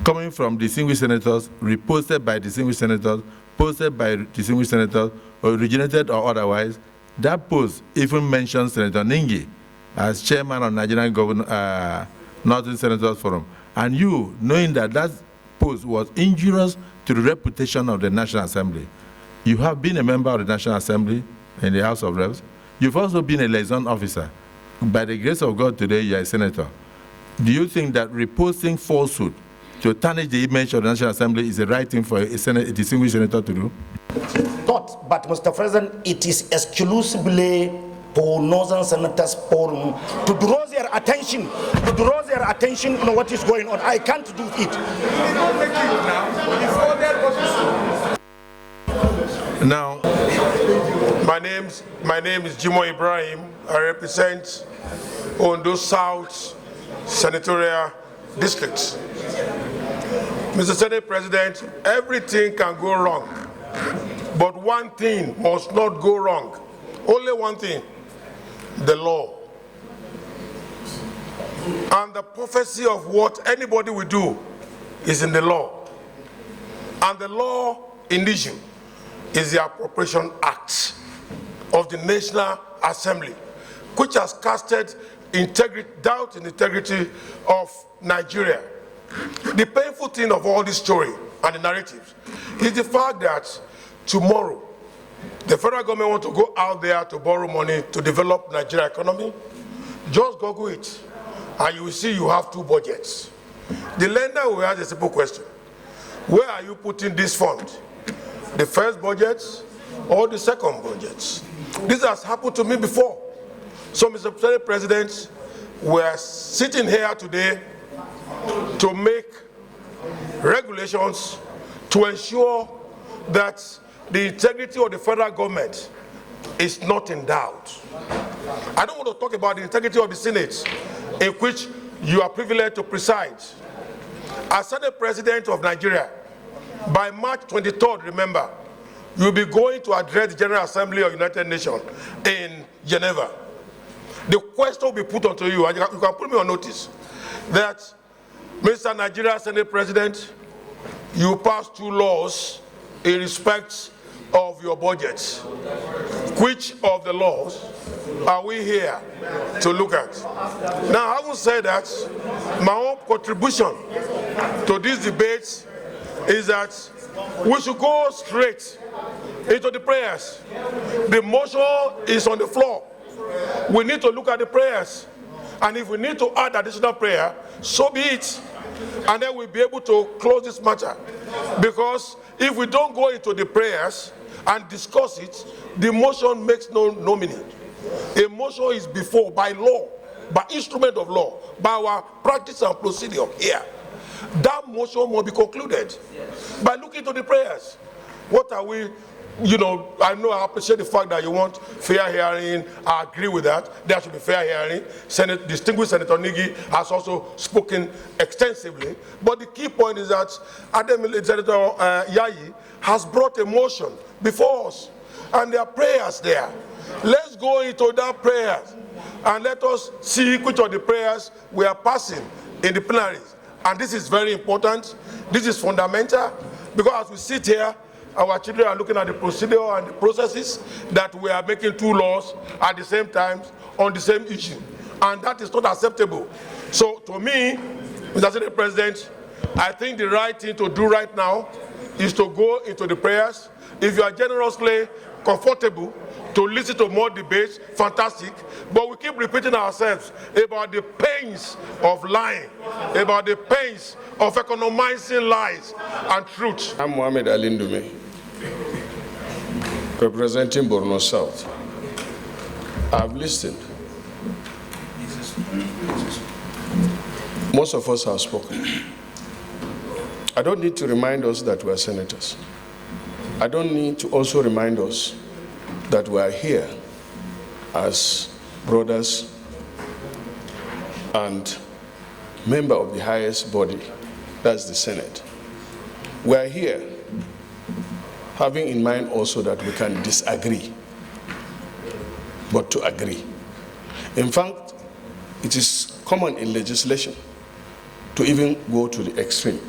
coming from distinguished senators, reposted by distinguished senators, posted by distinguished senators, originated or otherwise, that post even mentions Senator Ningi as chairman of Nigerian Northern Senators Forum. And you, knowing that that post was injurious to the reputation of the National Assembly, you have been a member of the National Assembly in the House of Reps. You've also been a liaison officer. By the grace of God, today you are a senator. Do you think that reposting falsehood to tarnish the image of the National Assembly is the right thing for a distinguished senator to do? Not, but Mr. President, it is exclusively for Northern Senators Forum to draw their attention, on what is going on. I can't do it. Now, my name is Jimo Ibrahim. I represent Ondo South Senatorial District. Mr. Senate President, everything can go wrong, but one thing must not go wrong. Only one thing: the law. And the prophecy of what anybody will do is in the law. And the law in issue is the Appropriation Act of the National Assembly, which has casted doubt in the integrity of Nigeria. The painful thing of all this story and the narratives is the fact that tomorrow the federal government wants to go out there to borrow money to develop Nigeria economy. Just Google it and you will see you have two budgets. The lender will ask a simple question: where are you putting this fund? The first budget or the second budget? This has happened to me before. So, Mr. Senate President, we're sitting here today to make regulations to ensure that the integrity of the federal government is not in doubt. I don't want to talk about the integrity of the Senate, in which you are privileged to preside. As Senate President of Nigeria, by March 23rd, remember, you'll be going to address the General Assembly of United Nations in Geneva. The question will be put onto you, and you can put me on notice, that Mr. Nigeria Senate President, you passed 2 laws in respect of your budget. Which of the laws are we here to look at? Now, having said that, my own contribution to this debate is that we should go straight into the prayers. The motion is on the floor. We need to look at the prayers, and if we need to add additional prayer, so be it, and then we'll be able to close this matter. Because if we don't go into the prayers and discuss it, the motion makes no meaning. A motion is before, by law, by instrument of law, by our practice and procedure here. That motion must be concluded by looking to the prayers. What are we? I know I appreciate the fact that you want fair hearing. I agree with that. There should be fair hearing. Distinguished Senator Ningi has also spoken extensively. But the key point is that Senator Yayi has brought a motion before us, and there are prayers there. Let's go into that prayer and let us see which of the prayers we are passing in the plenaries. And this is very important. This is fundamental, because as we sit here, our children are looking at the procedure and the processes, that we are making two laws at the same time on the same issue. And that is not acceptable. So to me, Mr. Senate President, I think the right thing to do right now is to go into the prayers. If you are generously comfortable to listen to more debates, fantastic. But we keep repeating ourselves about the pains of lying, about the pains of economizing lies and truth. I'm Mohamed Alindume, representing Borno South. I've listened. Most of us have spoken. I don't need to remind us that we are senators. I don't need to also remind us that we are here as brothers and member of the highest body, that's the Senate. We are here having in mind also that we can disagree, but to agree. In fact, it is common in legislation to even go to the extreme,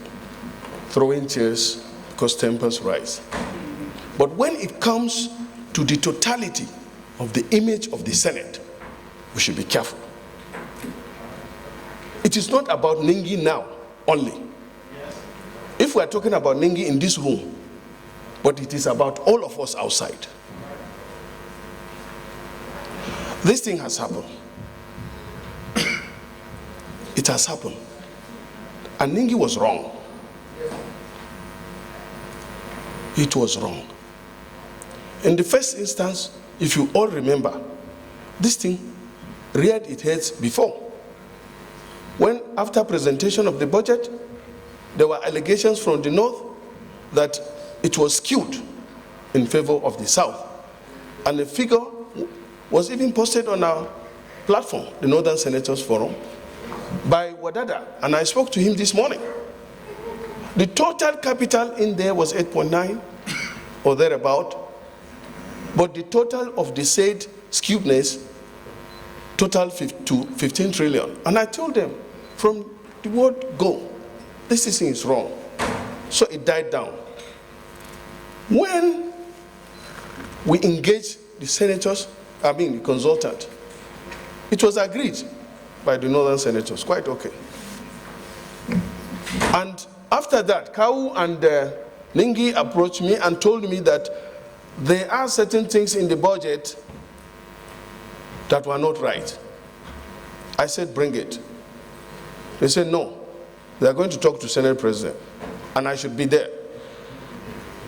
throwing chairs because tempers rise. But when it comes to the totality of the image of the Senate, we should be careful. It is not about Ningi now only. If we are talking about Ningi in this room, but it is about all of us outside. This thing has happened. It has happened. And Ningi was wrong. It was wrong. In the first instance, if you all remember, this thing reared its head before. When, after presentation of the budget, there were allegations from the North that it was skewed in favor of the South. And the figure was even posted on our platform, the Northern Senators Forum, by Wadada, and I spoke to him this morning. The total capital in there was 8.9 or thereabout, but the total of the said skewedness total to 15 trillion. And I told them from the word go, this thing is wrong. So it died down. When we engaged the senators, the consultant, it was agreed by the Northern Senators, quite okay. And after that, Kau and Ningi approached me and told me that there are certain things in the budget that were not right. I said, bring it. They said, no, they are going to talk to Senate President, and I should be there.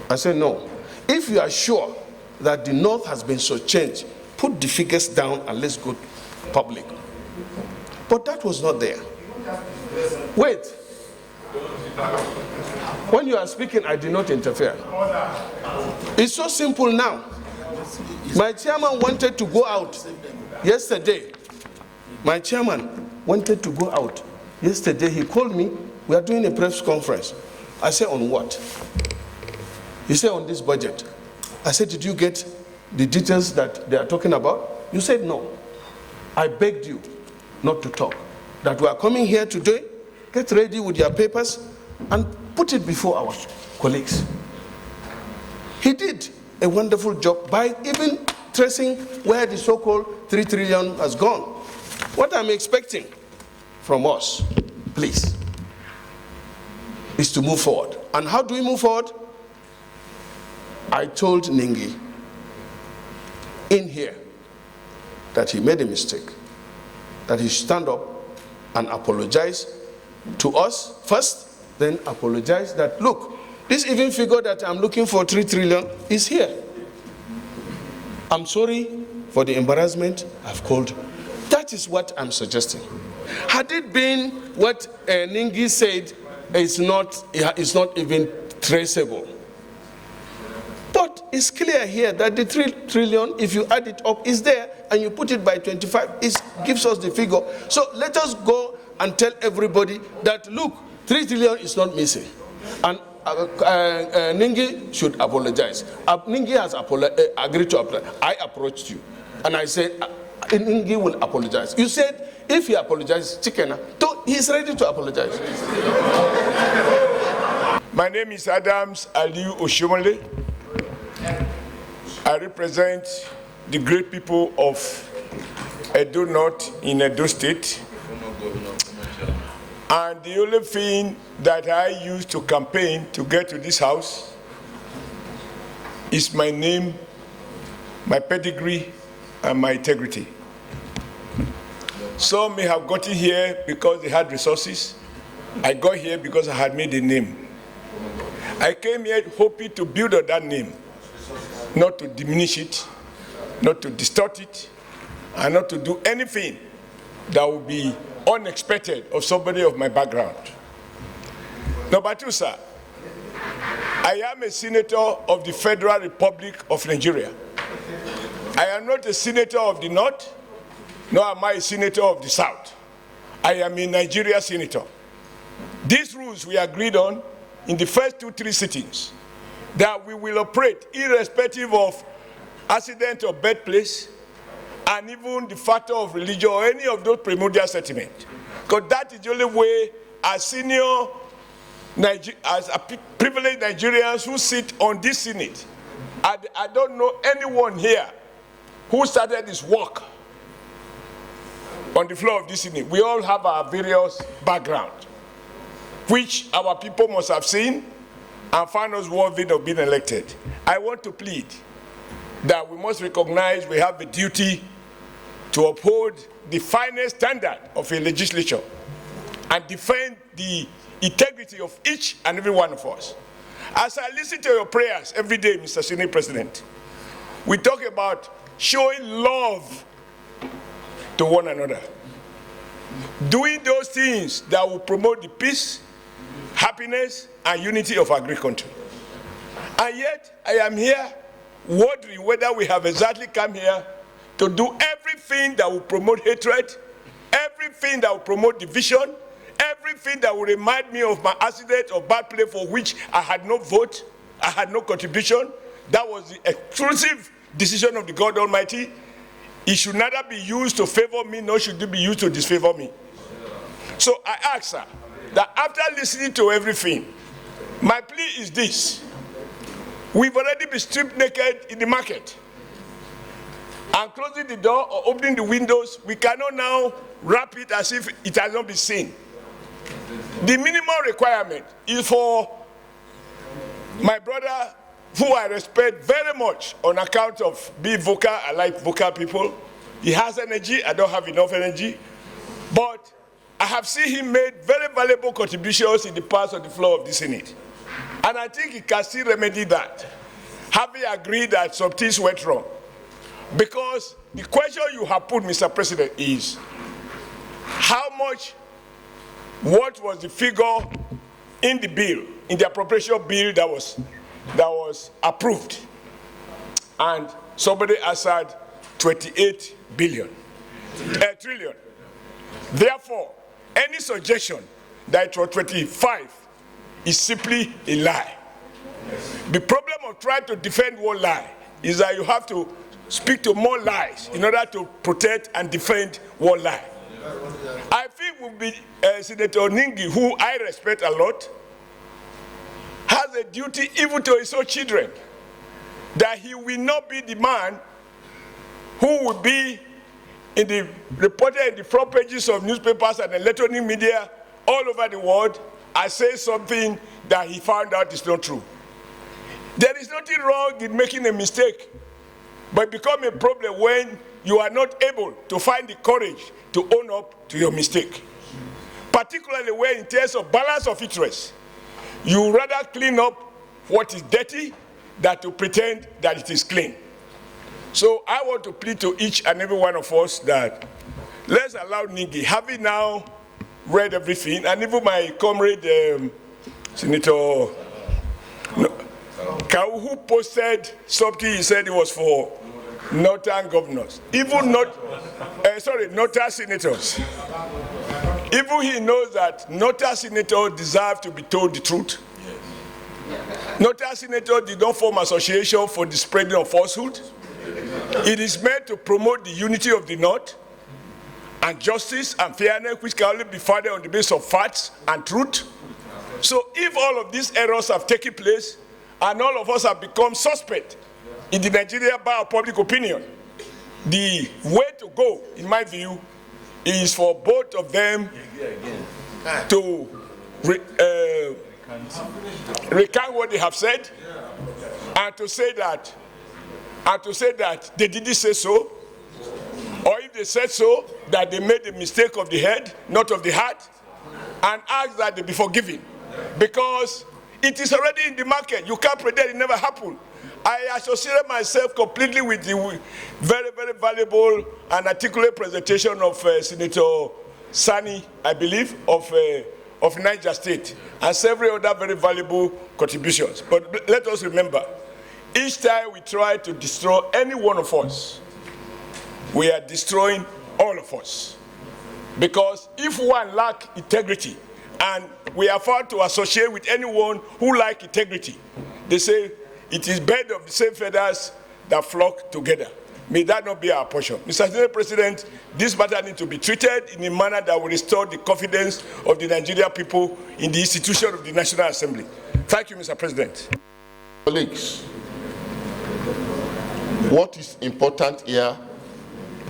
I said, no. If you are sure that the North has been so changed, put the figures down and let's go public. But that was not there. Wait. When you are speaking, I do not interfere. It's so simple now. My chairman wanted to go out yesterday. My chairman wanted to go out yesterday. He called me. We are doing a press conference. I said, on what? He said, on this budget. I said, did you get the details that they are talking about? You said, no. I begged you not to talk. That we are coming here today, get ready with your papers and put it before our colleagues. He did a wonderful job by even tracing where the so-called 3 trillion has gone. What I'm expecting from us, please, is to move forward. And how do we move forward? I told Ningi in here that he made a mistake, that he should stand up and apologize to us first, then apologize that, look, this even figure that I'm looking for 3 trillion is here. I'm sorry for the embarrassment I've called. That is what I'm suggesting. Had it been what Ningi said, it's not even traceable. But it's clear here that the 3 trillion, if you add it up, is there, and you put it by 25, it gives us the figure. So let us go and tell everybody that, look, 3 trillion is not missing. And Ningi should apologize. Ningi has agreed to apologize. I approached you, and I said, Ningi will apologize. You said, if he apologizes, he's ready to apologize. My name is Adams Aliu Oshomole. I represent the great people of Edo North in Edo State. And the only thing that I use to campaign to get to this house is my name, my pedigree, and my integrity. Some may have gotten here because they had resources. I got here because I had made a name. I came here hoping to build on that name, not to diminish it, not to distort it, and not to do anything that would be unexpected of somebody of my background. Number two, sir, I am a senator of the Federal Republic of Nigeria. I am not a senator of the North, nor am I a senator of the South. I am a Nigeria senator. These rules we agreed on in the first 2-3 sittings, that we will operate irrespective of accident or birthplace, and even the factor of religion or any of those primordial sentiments. Because that is the only way as senior, as a privileged Nigerians who sit on this Senate. I don't know anyone here who started this work on the floor of this Senate. We all have our various backgrounds, which our people must have seen and found us worthy of being elected. I want to plead that we must recognize we have a duty to uphold the finest standard of a legislature and defend the integrity of each and every one of us. As I listen to your prayers every day, Mr. Senate President, we talk about showing love to one another, doing those things that will promote the peace, happiness, and unity of our great country. And yet, I am here wondering whether we have exactly come here to do everything that will promote hatred, everything that will promote division, everything that will remind me of my accident or bad play for which I had no vote, I had no contribution. That was the exclusive decision of the God Almighty. It should neither be used to favor me, nor should it be used to disfavor me. So I ask her that after listening to everything, my plea is this. We've already been stripped naked in the market. And closing the door or opening the windows, we cannot now wrap it as if it has not been seen. The minimum requirement is for my brother, who I respect very much on account of being vocal. I like vocal people. He has energy. I don't have enough energy. But I have seen him make very valuable contributions in the past on the floor of the Senate. And I think he can still remedy that, having agreed that some things went wrong. Because the question you have put, Mr. President, is how much, what was the figure in the bill, in the appropriation bill that was approved? And somebody answered 28 trillion. Therefore, any suggestion that it was 25 is simply a lie. The problem of trying to defend one lie is that you have to speak to more lies in order to protect and defend one lie. I think will be Senator Ningi, who I respect a lot, has a duty even to his own children, that he will not be the man who will be reported in the front pages of newspapers and electronic media all over the world and say something that he found out is not true. There is nothing wrong in making a mistake, but it becomes a problem when you are not able to find the courage to own up to your mistake. Particularly when in terms of balance of interest, you rather clean up what is dirty than to pretend that it is clean. So I want to plead to each and every one of us that let's allow Ningi, having now read everything, and even my comrade, Senator Kau, who posted something, he said it was for northern governors, even northern senators. Even he knows that northern senators deserve to be told the truth. Northern senators did not form association for the spreading of falsehood. It is meant to promote the unity of the North and justice and fairness, which can only be founded on the basis of facts and truth. So if all of these errors have taken place and all of us have become suspect in the Nigeria bar of public opinion, the way to go, in my view, is for both of them to recount what they have said, and to say that they didn't say so, or if they said so, that they made the mistake of the head, not of the heart, and ask that they be forgiven, because it is already in the market. You can't pretend it never happened. I associated myself completely with the very, very valuable and articulate presentation of Senator Sani, I believe, of Niger State, and several other very valuable contributions. But let us remember, each time we try to destroy any one of us, we are destroying all of us. Because if one lacks integrity, and we are found to associate with anyone who lacks integrity, they say it is birds of the same feathers that flock together. May that not be our portion. Mr. Senate President, this matter needs to be treated in a manner that will restore the confidence of the Nigerian people in the institution of the National Assembly. Thank you, Mr. President. Colleagues, what is important here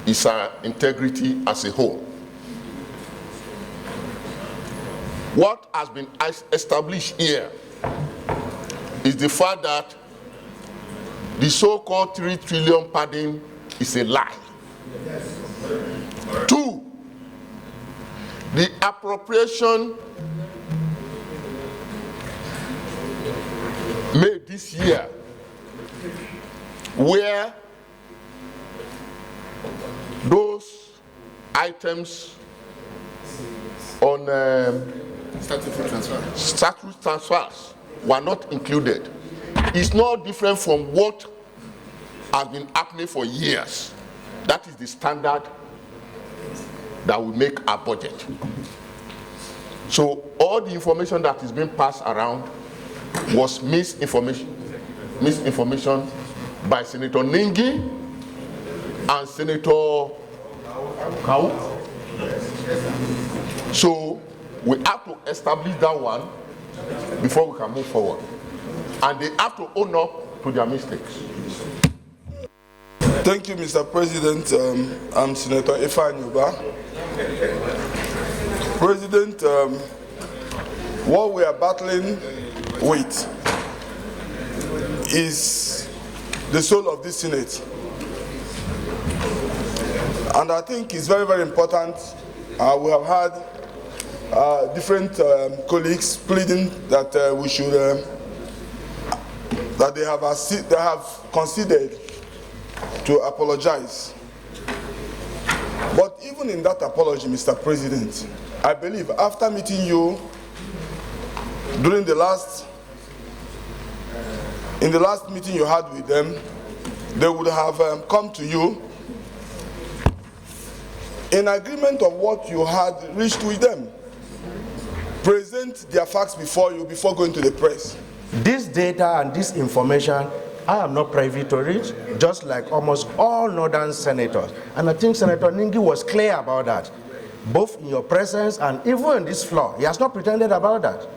is our integrity as a whole. What has been established here is the fact that the so-called 3 trillion pardon is a lie. 2, the appropriation made this year, where those items on statutory transfers were not included, is not different from what has been happening for years. That is the standard that will make our budget. So all the information that is being passed around was misinformation by Senator Ningi and Senator Kau. So we have to establish that one before we can move forward. And they have to own up to their mistakes. Thank you, Mr. President. I'm Senator Ifan Yuba. President, what we are battling with is the soul of this Senate. And I think it's very, very important. We have had different colleagues pleading that we should, that they have considered to apologize. But even in that apology, Mr. President, I believe after meeting you during in the last meeting you had with them, they would have come to you in agreement of what you had reached with them. Present their facts before you before going to the press. This data and this information, I am not privy to it, just like almost all northern senators. And I think Senator Ningi was clear about that, both in your presence and even in this floor. He has not pretended about that.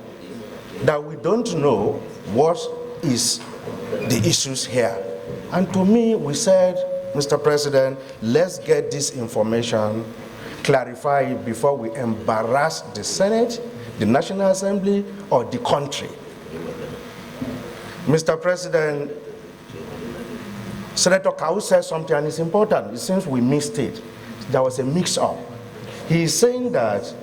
That we don't know what is the issues here. And to me, we said, Mr. President, let's get this information, clarify it before we embarrass the Senate, the National Assembly, or the country. Mr. President, Senator Kau said something and it's important. It seems we missed it. There was a mix-up. He is saying that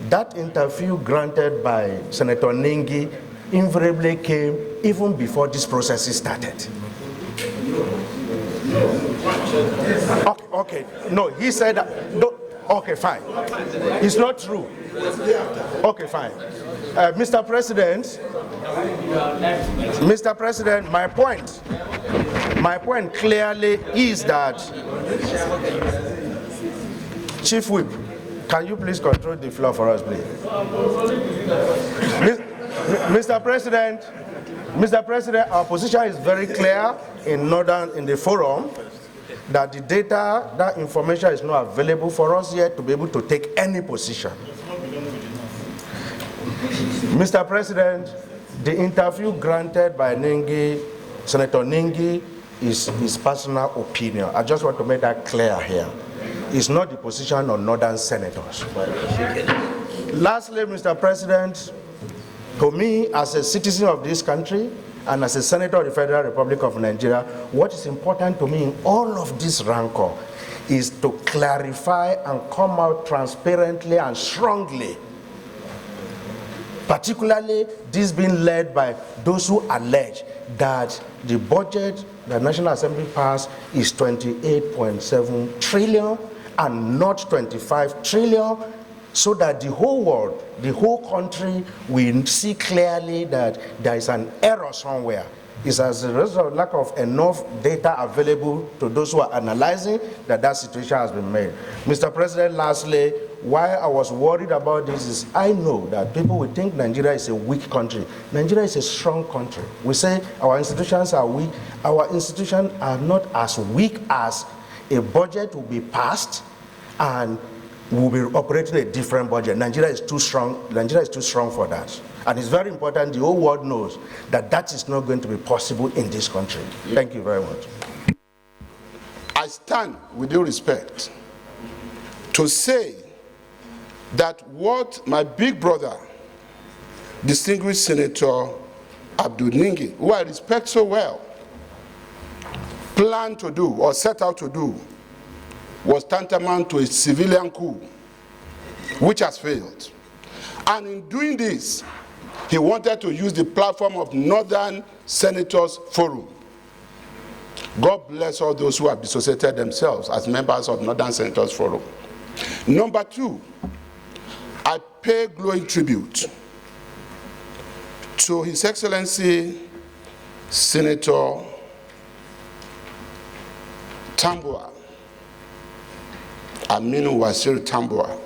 that interview granted by Senator Ningi invariably came even before this process started. Okay. No, he said that. No, okay, fine. It's not true. Okay, fine. Mr. President, my point clearly is that, Chief Whip, can you please control the floor for us, please? Mr. President, our position is very clear in the forum that the data, that information is not available for us yet to be able to take any position. Mr. President, the interview granted by Ningi, Senator Ningi, is his personal opinion. I just want to make that clear here. It's not the position of northern senators. Lastly, Mr. President, to me, as a citizen of this country and as a senator of the Federal Republic of Nigeria, what is important to me in all of this rancor is to clarify and come out transparently and strongly, particularly this being led by those who allege that the budget the National Assembly passed is 28.7 trillion and not 25 trillion, so that the whole world, the whole country will see clearly that there is an error somewhere. It's as a result of lack of enough data available to those who are analyzing that situation has been made. Mr. President, lastly, why I was worried about this is I know that people will think Nigeria is a weak country. Nigeria is a strong country. We say our institutions are weak. Our institutions are not as weak as a budget will be passed and we'll be operating a different budget. Nigeria is too strong. Nigeria is too strong for that. And it's very important the whole world knows that that is not going to be possible in this country. Thank you very much. I stand with due respect to say that what my big brother, distinguished Senator Abdul Ningi, who I respect so well, planned to do or set out to do was tantamount to a civilian coup, which has failed. And in doing this, he wanted to use the platform of Northern Senators Forum. God bless all those who have dissociated themselves as members of Northern Senators Forum. Number two, I pay glowing tribute to His Excellency Senator Tambuwal, Aminu Waziri Tambuwal,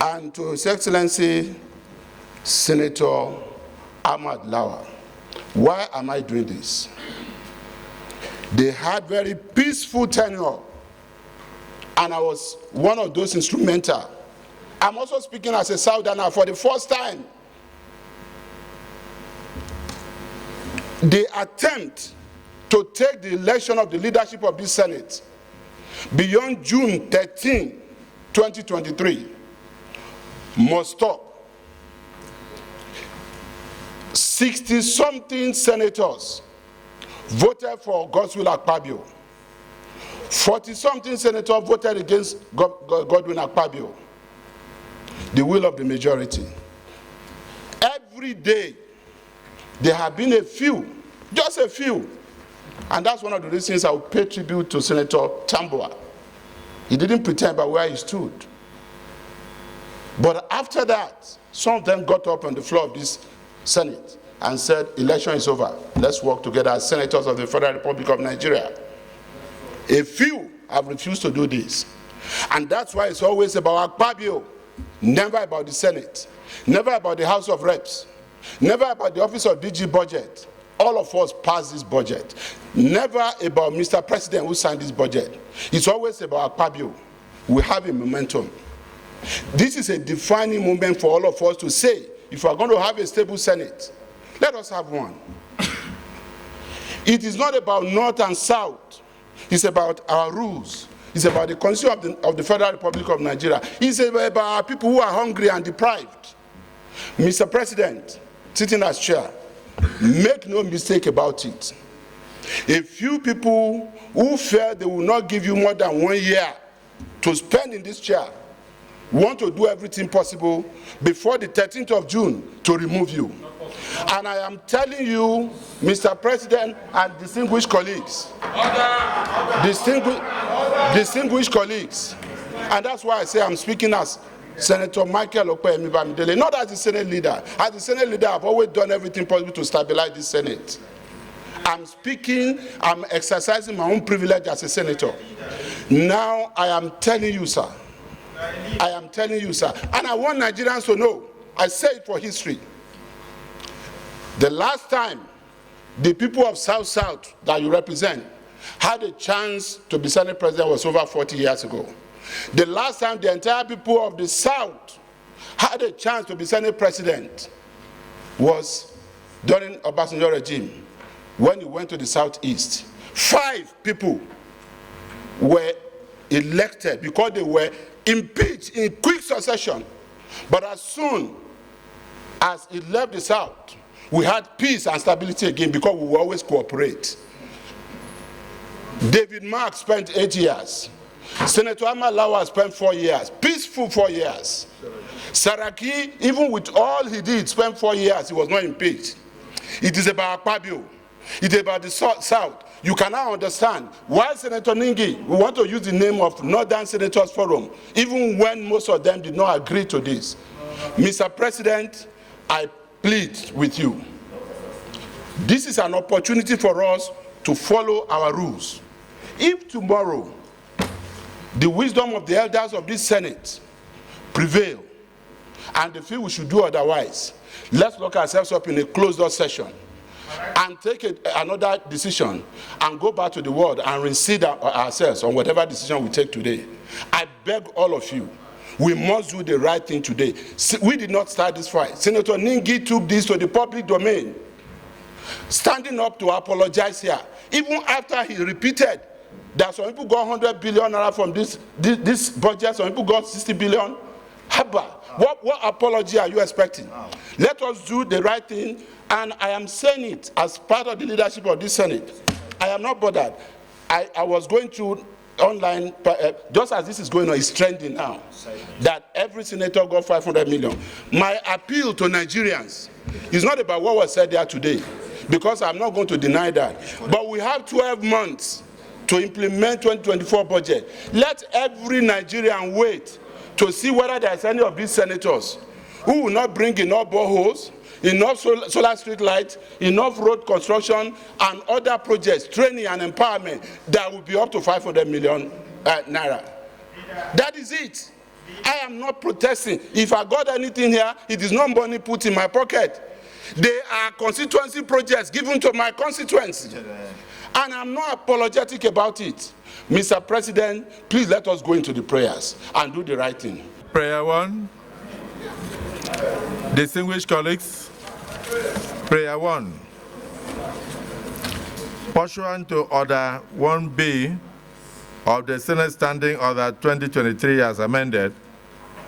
and to His Excellency Senator Ahmad Lawal. Why am I doing this? They had very peaceful tenure, and I was one of those instrumental. I'm also speaking as a Southerner for the first time. The attempt to take the election of the leadership of this Senate beyond June 13, 2023 must stop. 60-something senators voted for Godswill Akpabio. 40-something senators voted against Godwin Akpabio. The will of the majority. Every day, there have been a few, just a few. And that's one of the reasons I will pay tribute to Senator Tambuwal. He didn't pretend about where he stood. But after that, some of them got up on the floor of this Senate and said, election is over. Let's work together as senators of the Federal Republic of Nigeria. A few have refused to do this. And that's why it's always about Akpabio, never about the Senate, never about the House of Reps, never about the Office of DG Budget. All of us passed this budget. Never about Mr. President who signed this budget. It's always about Akpabio. We have a momentum. This is a defining moment for all of us to say, if we are going to have a stable Senate, let us have one. It is not about North and South. It's about our rules. It's about the constitution of the Federal Republic of Nigeria. It's about our people who are hungry and deprived. Mr. President, sitting as chair, make no mistake about it. A few people who feel they will not give you more than 1 year to spend in this chair want to do everything possible before the 13th of June to remove you. And I am telling you, Mr. President and distinguished colleagues, distinguished colleagues, and that's why I say I'm speaking as Senator Michael Okpeyemi Bamidele, not as the Senate leader. As the Senate leader, I've always done everything possible to stabilize the Senate. I'm speaking, I'm exercising my own privilege as a senator. Now I am telling you, sir, I am telling you, sir, and I want Nigerians to know, I say it for history. The last time the people of South that you represent had a chance to be Senate President was over 40 years ago. The last time the entire people of the South had a chance to be Senate President was during Obasanjo regime. when he went to the Southeast, 5 people were elected because they were impeached in quick succession. But as soon as he left the South, we had peace and stability again because we will always cooperate. David Mark spent 8 years. Senator Ahmad Lawal spent 4 years, peaceful 4 years. Saraki, even with all he did, spent 4 years, he was not impeached. It is about Akpabio. It is about the South. You can now understand why Senator Ningi, we want to use the name of Northern Senators Forum, even when most of them did not agree to this. Mr. President, I plead with you. This is an opportunity for us to follow our rules. If tomorrow the wisdom of the elders of this Senate prevail and they feel we should do otherwise, let's lock ourselves up in a closed-door session and take another decision and go back to the world and reconsider ourselves on whatever decision we take today. I beg all of you, we must do the right thing today. We did not start this fight. Senator Ningi took this to the public domain, standing up to apologize here, even after he repeated that some people got 100 billion naira from this budget, some people got 60 billion. Haba, what apology are you expecting? Let us do the right thing, and I am saying it as part of the leadership of this Senate. I am not bothered. I was going through online, just as this is going on, it's trending now, that every senator got 500 million. My appeal to Nigerians is not about what was said there today, because I'm not going to deny that. But we have 12 months to implement 2024 budget. Let every Nigerian wait to see whether there is any of these senators who will not bring enough boreholes, enough solar street lights, enough road construction, and other projects, training and empowerment that will be up to 500 million naira. That is it. I am not protesting. If I got anything here, it is not money put in my pocket. They are constituency projects given to my constituency. And I'm not apologetic about it. Mr. President, please let us go into the prayers and do the right thing. Prayer 1. Distinguished colleagues, Prayer 1. Pursuant to Order 1B of the Senate Standing Order 2023 as amended,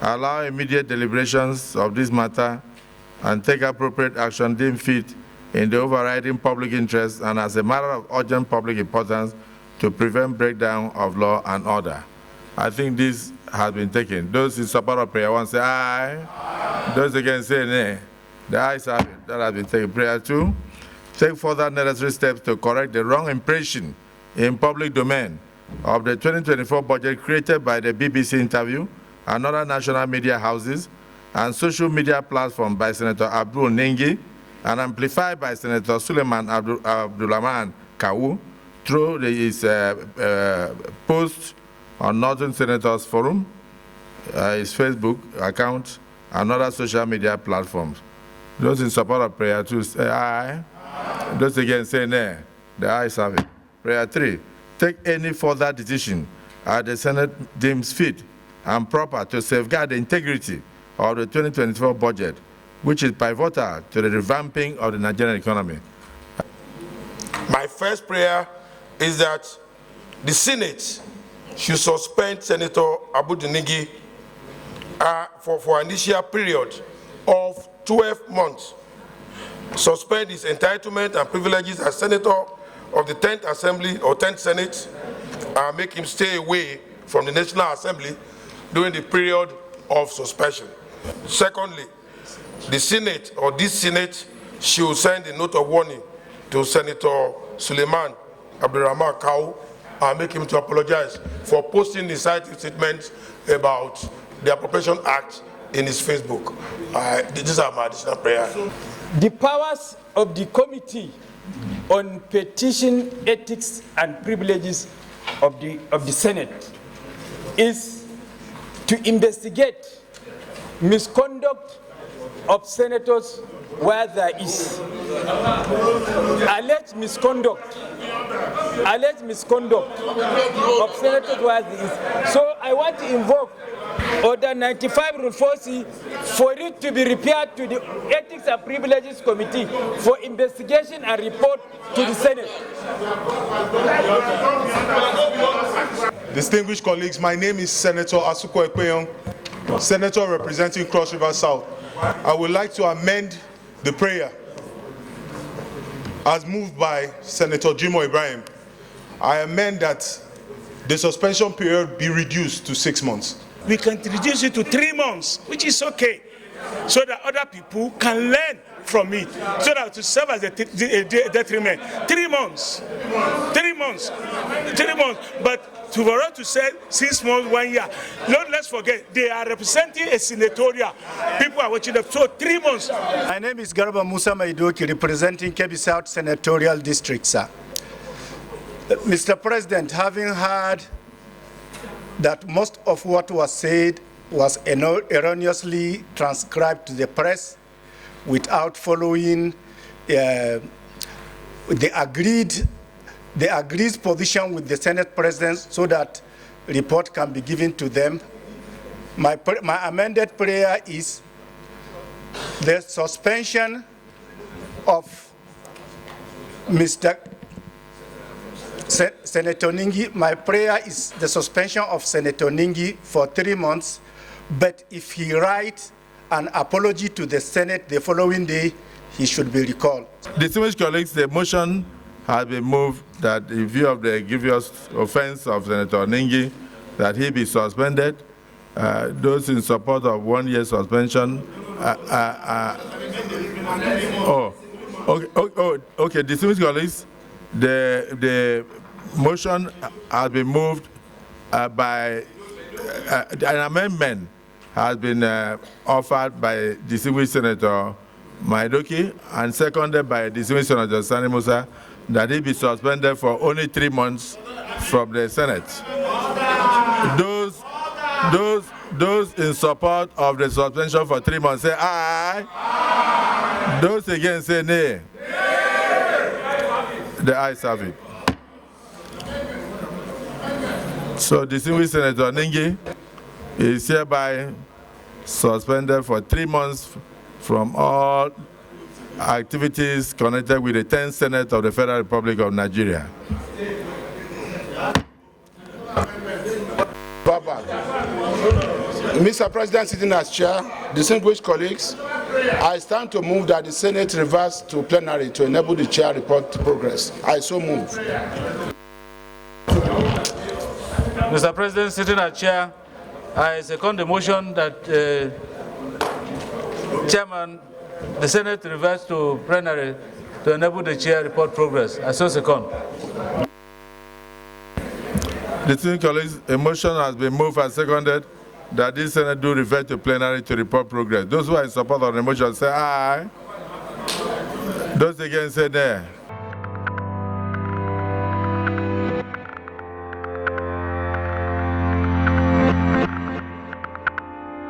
allow immediate deliberations of this matter and take appropriate action deemed fit in the overriding public interest and as a matter of urgent public importance to prevent breakdown of law and order. I think this has been taken. Those in support of Prayer 1 say aye. Aye. Those against say nay. The ayes have it. That has been taken. Prayer 2, take further necessary steps to correct the wrong impression in public domain of the 2024 budget created by the BBC interview and other national media houses and social media platforms by Senator Abdul Ningi and amplified by Senator Suleiman Abdulrahman Kawu through his post on Northern Senators Forum, his Facebook account, and other social media platforms. Those in support of Prayer 2 say aye. Aye. Those against say nay. The ayes have it. Prayer 3, take any further decision as the Senate deems fit and proper to safeguard the integrity of the 2024 budget, which is pivotal to the revamping of the Nigerian economy. My first prayer is that the Senate should suspend Senator Abdul Ningi for an initial period of 12 months, suspend his entitlement and privileges as Senator of the 10th Assembly or 10th Senate, and make him stay away from the National Assembly during the period of suspension. Secondly, the Senate or this Senate should send a note of warning to Senator Suleiman Abdulrahman Kawu and make him to apologize for posting inciting statements about the Appropriation Act in his Facebook. These are my additional prayers. The powers of the Committee on Petition, Ethics and Privileges of the Senate is to investigate misconduct of senators where there is alleged misconduct of senators where there is. So I want to invoke Order 95 Rule 4C for it to be repaired to the Ethics and Privileges Committee for investigation and report to the Senate. Distinguished colleagues, my name is Senator Asuko Ekpeyon, Senator representing Cross River South. I would like to amend the prayer as moved by Senator Jimo Ibrahim. I amend that the suspension period be reduced to 6 months. We can reduce it to 3 months, which is okay, so that other people can learn from it, so that to serve as a detriment. 3 months, 3 months, 3 months. But for us to say 6 months, 1 year, let's forget, they are representing a senatorial. People are watching them, so 3 months. My name is Garba Musa Maidoki, representing Kebbi South Senatorial District, sir. Mr. President, having heard that most of what was said was erroneously transcribed to the press without following the agreed position with the Senate President so that report can be given to them, my amended prayer is the suspension of Mr. Senator Ningi. My prayer is the suspension of Senator Ningi for 3 months, but if he writes an apology to the Senate the following day, he should be recalled. Distinguished colleagues, the motion has been moved that in view of the grievous offense of Senator Ningi, that he be suspended. Those in support of 1 year suspension. Okay, distinguished colleagues, the motion has been moved by an amendment has been offered by distinguished Senator Maidoki and seconded by distinguished Senator Sani Musa that he be suspended for only 3 months from the Senate. Those in support of the suspension for 3 months say aye. Those against say nay. The ayes have it. So distinguished Senator Ningi is hereby suspended for 3 months from all activities connected with the 10th Senate of the Federal Republic of Nigeria. Mr. President, sitting as chair, distinguished colleagues, I stand to move that the Senate reverse to plenary to enable the chair report to progress. I so move. Mr. President, sitting as chair, I second the motion that Chairman, the Senate reverse to plenary to enable the chair report progress. I so second. Distinguished colleagues, a motion has been moved and seconded that this Senate do refer to plenary to report progress. Those who are in support of the motion say aye. Those against say nay.